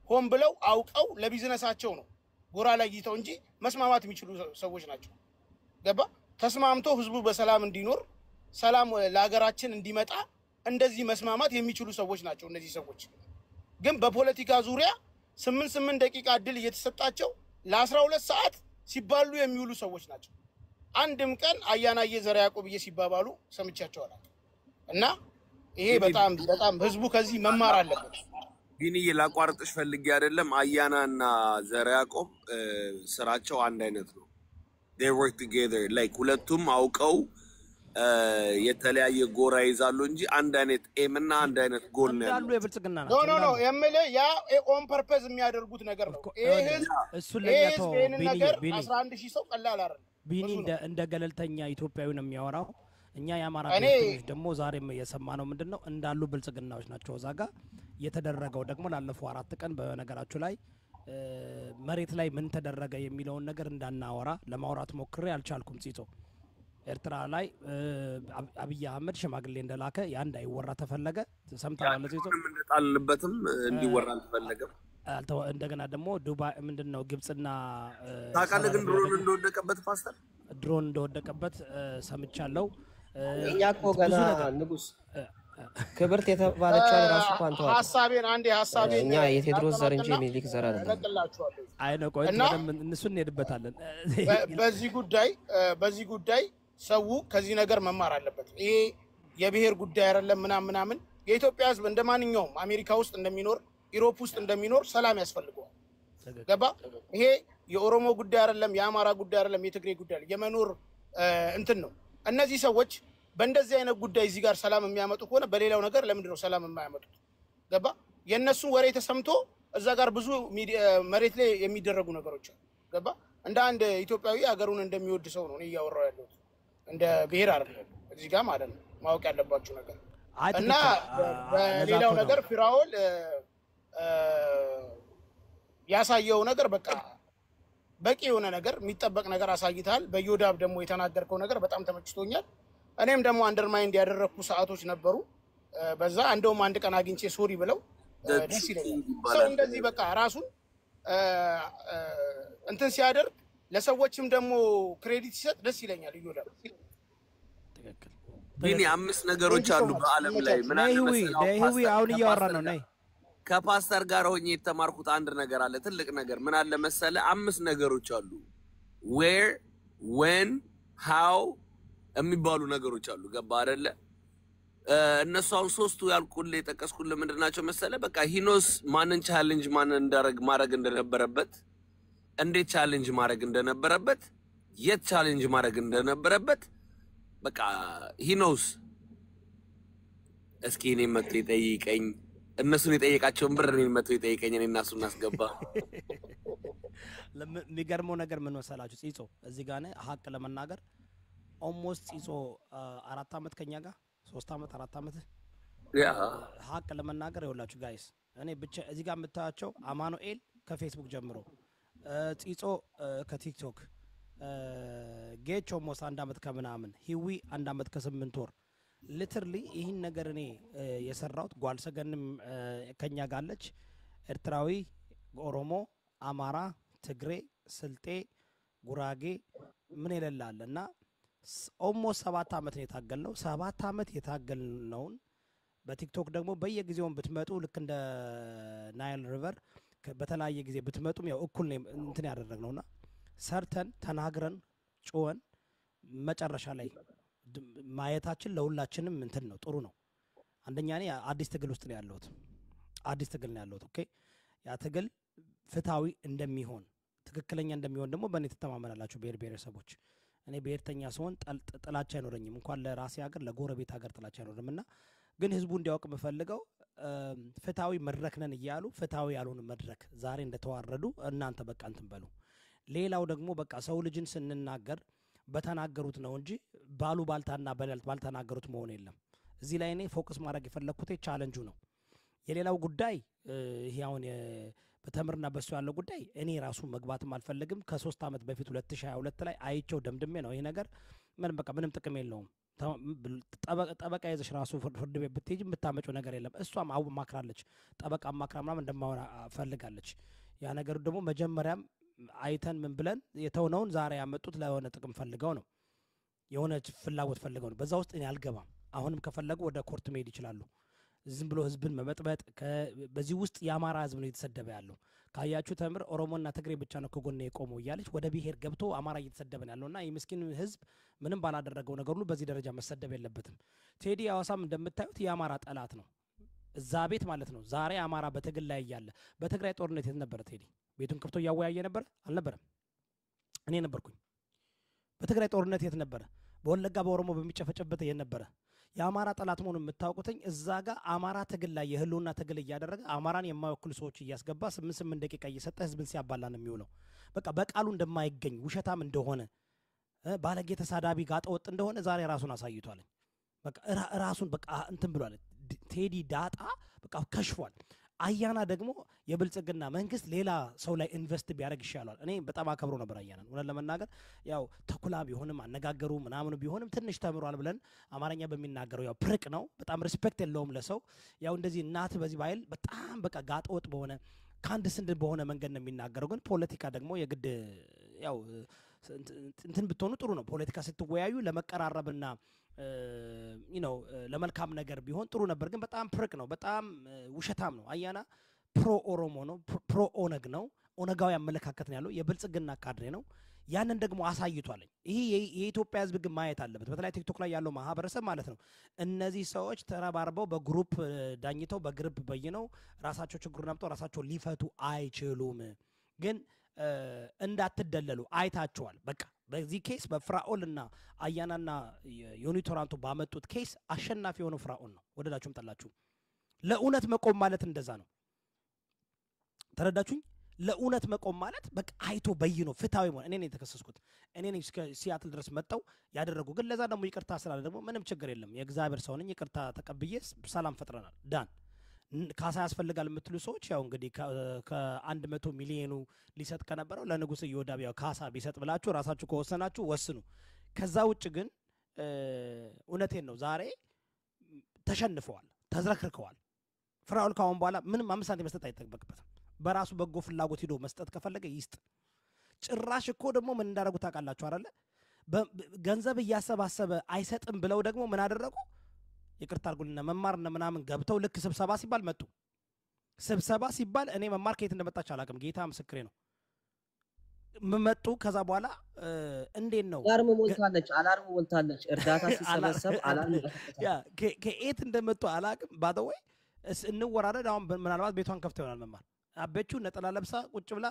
ሆን ብለው አውቀው ለቢዝነሳቸው ነው ጎራ ላይ ይተው እንጂ መስማማት የሚችሉ ሰዎች ናቸው። ገባ? ተስማምቶ ህዝቡ በሰላም እንዲኖር ሰላም ለሀገራችን እንዲመጣ እንደዚህ መስማማት የሚችሉ ሰዎች ናቸው እነዚህ ሰዎች። ግን በፖለቲካ ዙሪያ 8 ደቂቃ እድል እየተሰጣቸው ለ12 ሰዓት ሲባሉ የሚውሉ ሰዎች ናቸው። አንድም ቀን አያናዬ ዘርዓ ያዕቆብ ሲባባሉ ሰምቻቸው አላውቅም። እና ይሄ በጣም ህዝቡ ከዚህ መማር አለበት። ቢኒዬ ላቋርጥሽ ፈልጌ አይደለም። አያናና ዘርዓ ያዕቆብ ስራቸው አንድ አይነት ነው። they work together like ሁለቱም አውቀው የተለያየ ጎራ ይዛሉ እንጂ አንድ አይነት ኤም እና አንድ አይነት ጎል ነው ያለው። የብልጽግና ነው ኖ የምልህ ያ ኦን ፐርፐዝ የሚያደርጉት ነገር ነው። ይሄ እሱን ለኛው ቢኒ 11000 ሰው ቀላል አይደለም። ቢኒ እንደ ገለልተኛ ኢትዮጵያዊ ነው የሚያወራው። እኛ የአማራ ብሔርተኞች ደግሞ ዛሬም የሰማነው ምንድነው እንዳሉ ብልጽግናዎች ናቸው። እዛ ጋር የተደረገው ደግሞ ላለፈው 4 ቀን በነገራችሁ ላይ መሬት ላይ ምን ተደረገ የሚለውን ነገር እንዳናወራ ለማውራት ሞክሬ አልቻልኩም። ጽይጾ ኤርትራ ላይ አብይ አህመድ ሽማግሌ እንደላከ ያ እንዳይወራ ተፈለገ። ሰምተናል። ጽይጾ እንደጣልንበትም እንዲወራ አልተፈለገም። እንደገና ደግሞ ዱባይ ምንድነው ግብጽና ታውቃለህ ግን ድሮን እንደወደቀበት ፓስተር ድሮን እንደወደቀበት ሰምቻለሁ። እኛ እኮ ገና ንጉስ ክብርት የተባለችው ራሱ እንኳን ተዋል ሐሳቤን እኛ የቴድሮስ ዘር እንጂ የሚሊክ ዘር አይደለም። አይ ነው ቆይ እነሱን እንሄድበታለን። በዚህ ጉዳይ ሰው ከዚህ ነገር መማር አለበት። ይሄ የብሔር ጉዳይ አይደለም ምናምን የኢትዮጵያ ህዝብ እንደማንኛውም አሜሪካ ውስጥ እንደሚኖር ኢሮፕ ውስጥ እንደሚኖር ሰላም ያስፈልገዋል። ገባ? ይሄ የኦሮሞ ጉዳይ አይደለም፣ የአማራ ጉዳይ አይደለም፣ የትግሬ ጉዳይ የመኖር እንትን ነው። እነዚህ ሰዎች በእንደዚህ አይነት ጉዳይ እዚህ ጋር ሰላም የሚያመጡ ከሆነ በሌላው ነገር ለምንድን ነው ሰላም የማያመጡት? ገባ? የነሱ ወሬ ተሰምቶ እዛ ጋር ብዙ መሬት ላይ የሚደረጉ ነገሮች አሉ። ገባ? እንደ አንድ ኢትዮጵያዊ ሀገሩን እንደሚወድ ሰው ነው እኔ እያወራሁ ያለሁት፣ እንደ ብሔር አይደለም እዚህ ጋር ማለት ነው። ማወቅ ያለባችሁ ነገር እና በሌላው ነገር ፊራኦል ያሳየው ነገር በቂ የሆነ ነገር የሚጠበቅ ነገር አሳይታል። በዮዳብ ደግሞ የተናገርከው ነገር በጣም ተመችቶኛል። እኔም ደግሞ አንደርማይንድ ያደረኩ ሰዓቶች ነበሩ። በዛ እንደውም አንድ ቀን አግኝቼ ሶሪ ብለው ደስ ይለኛል። ሰው እንደዚህ በቃ ራሱን እንትን ሲያደርግ ለሰዎችም ደግሞ ክሬዲት ሲሰጥ ደስ ይለኛል። ዮዳብ ቢኒ 5 ነገሮች አሉ በአለም ላይ ምን አለ መሰለህ አሁን እያወራ ነው ነይ ከፓስተር ጋር ሆኜ የተማርኩት አንድ ነገር አለ፣ ትልቅ ነገር። ምን አለ መሰለ 5 ነገሮች አሉ። where when how የሚባሉ ነገሮች አሉ። ገባ አይደለ? እነሱ አሁን 3ቱ ያልኩልህ የጠቀስኩልህ ምንድናቸው መሰለ? በቃ ሂኖስ ማንን ቻሌንጅ ማንን ማድረግ እንደነበረበት፣ እንዴት ቻሌንጅ ማድረግ እንደነበረበት፣ የት ቻሌንጅ ማድረግ እንደነበረበት በቃ ሂኖስ። እስኪ እኔ መጥቶ ይጠይቀኝ፣ እነሱን የጠየቃቸውን ብር እኔን መጥቶ ይጠይቀኝ፣ እኔ እና እሱ እናስገባ። የሚገርመው ነገር ምን መሰላችሁ? ጽይጾ እዚህ ጋር ነው ሀቅ ለመናገር ኦልሞስት ጽይጾ 4 ዓመት ከኛ ጋር 3 ዓመት 4 ዓመት ሀቅ ለመናገር ይኸውላችሁ ጋይስ፣ እኔ ብቻ እዚህ ጋር የምታያቸው አማኑኤል ከፌስቡክ ጀምሮ ጽይጾ ከቲክቶክ ጌቾ ሞስ 1 ዓመት ከምናምን ሂዊ 1 ዓመት ከ8 ወር ሊትርሊ ይህን ነገር እኔ የሰራሁት ጓልሰገንም ከኛ ጋለች፣ ኤርትራዊ፣ ኦሮሞ፣ አማራ፣ ትግሬ፣ ስልጤ፣ ጉራጌ ምን ይላል እና ኦልሞስት 7 ዓመት ነው የታገልነው። 7 ዓመት የታገልነውን በቲክቶክ ደግሞ በየጊዜውን ብትመጡ ልክ እንደ ናይል ሪቨር በተለያየ ጊዜ ብትመጡም ያው እኩል ነው እንትን ያደረግነውና ሰርተን ተናግረን ጮወን መጨረሻ ላይ ማየታችን ለሁላችንም እንትን ነው ጥሩ ነው። አንደኛ እኔ አዲስ ትግል ውስጥ ነው ያለሁት፣ አዲስ ትግል ነው ያለሁት። ኦኬ ያ ትግል ፍትሃዊ እንደሚሆን ትክክለኛ እንደሚሆን ደግሞ በእኔ ተተማመናላችሁ ብሔር ብሔረሰቦች። እኔ ብሔርተኛ ስሆን ጥላቻ አይኖረኝም፣ እንኳን ለራሴ ሀገር ለጎረቤት ሀገር ጥላቻ አይኖርምና ግን ህዝቡ እንዲያውቅ የምፈልገው ፍትሃዊ መድረክ ነን እያሉ ፍትሃዊ ያልሆነ መድረክ ዛሬ እንደተዋረዱ እናንተ በቃ እንትን በሉ። ሌላው ደግሞ በቃ ሰው ልጅን ስንናገር በተናገሩት ነው እንጂ ባሉ ባልታና ባልተናገሩት መሆን የለም። እዚህ ላይ እኔ ፎከስ ማድረግ የፈለኩት ቻሌንጁ ነው። የሌላው ጉዳይ ይሄ አሁን በተምርና በሱ ያለው ጉዳይ እኔ ራሱ መግባትም አልፈልግም። ከ3 ዓመት በፊት 2022 ላይ አይቸው ደምድሜ ነው ይሄ ነገር ምንም በቃ ምንም ጥቅም የለውም። ጠበቃ ይዘሽ ራሱ ፍርድ ቤት ብትሄጂ የምታመጪው ነገር የለም። እሷም ማክራለች፣ ጠበቃ ማክራ ምናምን እንደማወራ ፈልጋለች። ያ ነገር ደግሞ መጀመሪያም አይተን ምን ብለን የተውነውን ዛሬ ያመጡት ለሆነ ጥቅም ፈልገው ነው፣ የሆነ ፍላጎት ፈልገው ነው። በዛ ውስጥ እኔ አልገባም። አሁንም ከፈለጉ ወደ ኮርት መሄድ ይችላሉ። ዝም ብሎ ህዝብን መመጥበጥ በዚህ ውስጥ የአማራ ህዝብ ነው እየተሰደበ ያለው። ካያችሁ ተምር ኦሮሞና ትግሬ ብቻ ነው ከጎኔ የቆመው እያለች ወደ ብሔር ገብቶ አማራ እየተሰደበ ነው ያለውና የምስኪን ህዝብ ምንም ባላደረገው ነገር ሁሉ በዚህ ደረጃ መሰደብ የለበትም። ቴዲ አዋሳም እንደምታዩት የአማራ ጠላት ነው እዛ ቤት ማለት ነው። ዛሬ አማራ በትግል ላይ እያለ በትግራይ ጦርነት የት ነበረ ቴዲ? ቤቱን ከፍቶ እያወያየ ነበር አልነበረም? እኔ ነበርኩኝ። በትግራይ ጦርነት የት ነበረ? በወለጋ በኦሮሞ በሚጨፈጨበት የት ነበረ? የአማራ ጠላት መሆኑን የምታውቁትኝ እዛ ጋር አማራ ትግል ላይ የህልውና ትግል እያደረገ አማራን የማይወክሉ ሰዎች እያስገባ 8 ደቂቃ እየሰጠ ህዝብን ሲያባላ ነው የሚውለው። በቃ በቃሉ እንደማይገኝ ውሸታም እንደሆነ ባለጌ ተሳዳቢ ጋጠወጥ እንደሆነ ዛሬ ራሱን አሳይቷል። በቃ ራሱን በቃ እንትን ብሏል። ቴዲ ዳጣ በቃ ከሽፏል። አያና ደግሞ የብልጽግና መንግስት ሌላ ሰው ላይ ኢንቨስት ቢያደርግ ይሻላል። እኔ በጣም አከብሮ ነበር አያናን እውነት ለመናገር ያው ተኩላ ቢሆንም አነጋገሩ ምናምኑ ቢሆንም ትንሽ ተምሯል ብለን አማርኛ በሚናገረው ያው ፕርቅ ነው፣ በጣም ሪስፔክት የለውም ለሰው። ያው እንደዚህ እናት በዚህ ባይል በጣም በቃ ጋጠወጥ በሆነ ከአንድ ስንድ በሆነ መንገድ ነው የሚናገረው። ግን ፖለቲካ ደግሞ የግድ ያው እንትን ብትሆኑ ጥሩ ነው። ፖለቲካ ስትወያዩ ለመቀራረብና ለመልካም ነገር ቢሆን ጥሩ ነበር። ግን በጣም ፕርቅ ነው፣ በጣም ውሸታም ነው። አያና ፕሮ ኦሮሞ ነው፣ ፕሮ ኦነግ ነው፣ ኦነጋዊ አመለካከት ነው ያለው፣ የብልጽግና ካድሬ ነው። ያንን ደግሞ አሳይቷለኝ። ይሄ የኢትዮጵያ ህዝብ ግን ማየት አለበት፣ በተለይ ቲክቶክ ላይ ያለው ማህበረሰብ ማለት ነው። እነዚህ ሰዎች ተረባርበው በግሩፕ ዳኝተው በግሩፕ በይነው ራሳቸው ችግሩን አምጥተው ራሳቸው ሊፈቱ አይችሉም። ግን እንዳትደለሉ አይታቸዋል። በቃ በዚህ ኬስ በፍራኦል እና አያናና ዮኒ ቶራንቶ ባመጡት ኬስ አሸናፊ የሆነው ፍራኦል ነው። ወደዳችሁም ጠላችሁ ለእውነት መቆም ማለት እንደዛ ነው። ተረዳችሁኝ? ለእውነት መቆም ማለት በቃ አይቶ በይኖ ፍትሃዊ መሆን። እኔ ነኝ የተከሰስኩት፣ እኔ ነኝ እስከ ሲያትል ድረስ መጣው ያደረጉ። ግን ለዛ ደግሞ ይቅርታ ስላለ ደግሞ ምንም ችግር የለም። የእግዚአብሔር ሰው ነኝ፣ ይቅርታ ተቀብዬ ሰላም ፈጥረናል። ዳን ካሳ ያስፈልጋል የምትሉ ሰዎች ያው እንግዲህ ከ100 ሚሊዮኑ ሊሰጥ ከነበረው ለንጉስ ኢዮዳብ ያው ካሳ ቢሰጥ ብላችሁ ራሳችሁ ከወሰናችሁ ወስኑ። ከዛ ውጭ ግን እውነቴን ነው ዛሬ ተሸንፈዋል፣ ተዝረክርከዋል። ፍራኦል ካሁን በኋላ ምንም 5 ሳንቲም መስጠት አይጠበቅበትም። በራሱ በጎ ፍላጎት ሄዶ መስጠት ከፈለገ ይስጥ። ጭራሽ እኮ ደግሞ ምን እንዳደረጉ ታውቃላችሁ አይደለ? ገንዘብ እያሰባሰበ አይሰጥም ብለው ደግሞ ምን አደረጉ? ይቅርታ አድርጉልና መማርና ምናምን ገብተው ልክ ስብሰባ ሲባል መጡ። ስብሰባ ሲባል እኔ መማር ከየት እንደመጣች አላውቅም፣ ጌታ ምስክሬ ነው። መጡ። ከዛ በኋላ እንዴት ነው አላርም ሞልታለች። እርዳታ ሲሰበሰብ አላርም ያ ከየት እንደመጡ አላውቅም። ባደወይ እንወራረድ። አሁን ምናልባት ቤቷን ከፍተው ይሆናል መማር አበቹ ነጠላ ለብሳ ቁጭ ብላ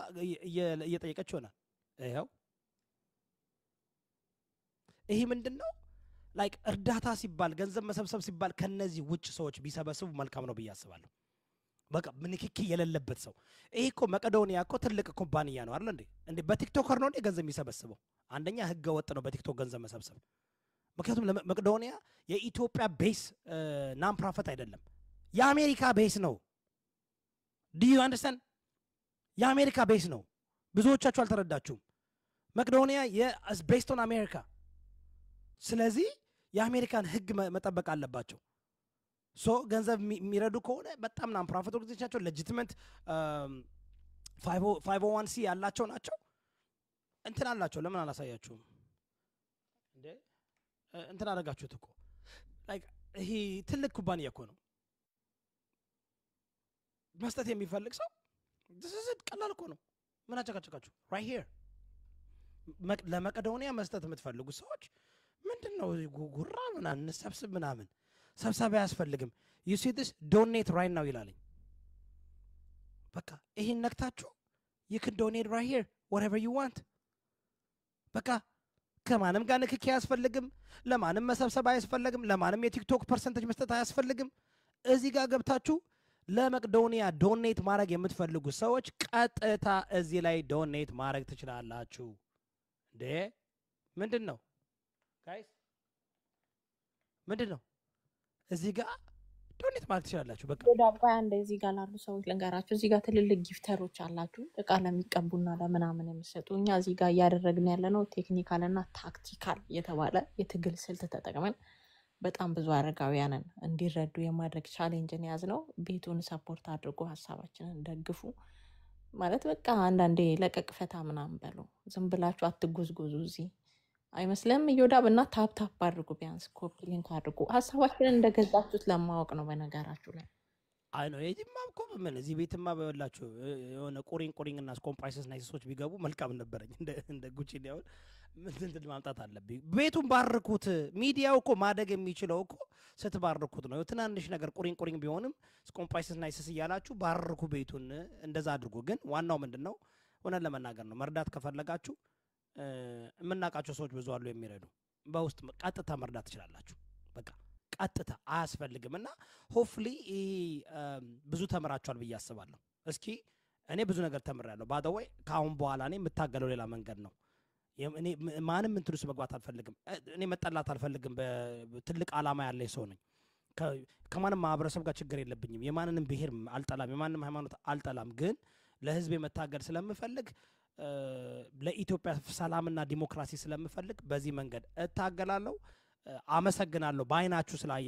እየጠየቀች ይሆናል። ይሄው ይሄ ምንድነው ላይክ እርዳታ ሲባል ገንዘብ መሰብሰብ ሲባል ከነዚህ ውጭ ሰዎች ቢሰበስቡ መልካም ነው ብዬ አስባለሁ። በቃ ምንክኪ የሌለበት ሰው ይሄ እኮ መቄዶንያ እኮ ትልቅ ኩባንያ ነው አይደል እንዴ? በቲክቶከር ነው እንዴ ገንዘብ የሚሰበስበው? አንደኛ ህገ ወጥ ነው በቲክቶክ ገንዘብ መሰብሰብ። ምክንያቱም መቄዶንያ የኢትዮጵያ ቤስ ናን ፕሮፊት አይደለም፣ የአሜሪካ ቤስ ነው። ዱ ዩ አንደርስታንድ? የአሜሪካ ቤስ ነው። ብዙዎቻችሁ አልተረዳችሁም። መቄዶንያ የስ ቤስድ ኦን አሜሪካ። ስለዚህ የአሜሪካን ህግ መጠበቅ አለባቸው። ሶ ገንዘብ የሚረዱ ከሆነ በጣም ናን ፕሮፊት ኦርጋናይዜሽናቸው ሌጂቲሜት 501c ያላቸው ናቸው። እንትን አላቸው። ለምን አላሳያችሁም እንዴ? እንትን አደረጋችሁት እኮ ላይክ ይሄ ትልቅ ኩባንያ እኮ ነው። መስጠት የሚፈልግ ሰው ዝዝድ ቀላል እኮ ነው። ምን አጨቃጨቃችሁ? ራይት ሂር ለመቄዶንያ መስጠት የምትፈልጉ ሰዎች ምንድነው ጉራ ምናምን እንሰብስብ ምናምን ሰብሳቢ አያስፈልግም። you see this donate right now ይላልኝ። በቃ ይሄን ነክታችሁ you can donate right here whatever you want። በቃ ከማንም ጋር ንክኪ አያስፈልግም፣ ለማንም መሰብሰብ አያስፈልግም፣ ለማንም የቲክቶክ ፐርሰንቴጅ መስጠት አያስፈልግም። እዚህ ጋር ገብታችሁ ለመቄዶንያ ዶኔት ማድረግ የምትፈልጉ ሰዎች ቀጥታ እዚህ ላይ ዶኔት ማድረግ ትችላላችሁ። እንዴ ምንድነው ጋይስ? ምንድነው እዚህ ጋር ዶኔት ማድረግ ትችላላችሁ። በቃ ዳባ እንደዚህ ጋር ላሉ ሰዎች ልንገራችሁ። እዚህ ጋር ትልልቅ ጊፍተሮች አላችሁ፣ እቃ ለሚቀቡና ለምናምን የምትሰጡ። እኛ እዚህ ጋር እያደረግን ያለነው ቴክኒካልና ታክቲካል የተባለ የትግል ስልት ተጠቅመን በጣም ብዙ አረጋውያንን እንዲረዱ የማድረግ ቻሌንጅን ያዝነው። ቤቱን ሰፖርት አድርጎ ሀሳባችንን ደግፉ ማለት በቃ አንዳንዴ ለቀቅ ፈታ ምናምን በሉ። ዝም ብላችሁ አትጉዝጉዙ። እዚህ አይመስልም እዮዳብ እና ታፕ አድርጉ፣ ቢያንስ ኮፒ ሊንክ አድርጉ። ሀሳባችንን እንደገዛችሁት ለማወቅ ነው በነገራችሁ ላይ። አይ ነው የጂማ እኮ ምን እዚህ ቤትማ በወላችሁ የሆነ ቁሪንግ እና ስኮምፓይሰስ ናይሶች ቢገቡ መልካም ነበረኝ። እንደ ጉቺ ሊያውን ምን ማምጣት አለብኝ። ቤቱን ባርኩት። ሚዲያው እኮ ማደግ የሚችለው እኮ ስትባርኩት ነው። ትናንሽ ነገር ቁሪንግ ቢሆንም ስኮምፓይሰስ ናይስስ እያላችሁ ባርኩ ቤቱን። እንደዛ አድርጉ። ግን ዋናው ምንድነው ሆነን ለመናገር ነው። መርዳት ከፈለጋችሁ የምናውቃቸው ሰዎች ብዙ አሉ የሚረዱ። በውስጥ ቀጥታ መርዳት ትችላላችሁ። በቃ ቀጥታ አያስፈልግም። እና ሆፕፉሊ ብዙ ተምራችኋል ብዬ አስባለሁ። እስኪ እኔ ብዙ ነገር ተምሬያለሁ። ባደወይ ከአሁን በኋላ እኔ የምታገለው ሌላ መንገድ ነው። እኔ ማንም እንትን ውስጥ መግባት አልፈልግም። እኔ መጠላት አልፈልግም። በትልቅ ዓላማ ያለኝ ሰው ነኝ። ከማንም ማህበረሰብ ጋር ችግር የለብኝም። የማንንም ብሔር አልጠላም፣ የማንንም ሃይማኖት አልጠላም። ግን ለህዝብ መታገል ስለምፈልግ ለኢትዮጵያ ሰላምና ዲሞክራሲ ስለምፈልግ በዚህ መንገድ እታገላለሁ። አመሰግናለሁ። በአይናችሁ ስላያችሁ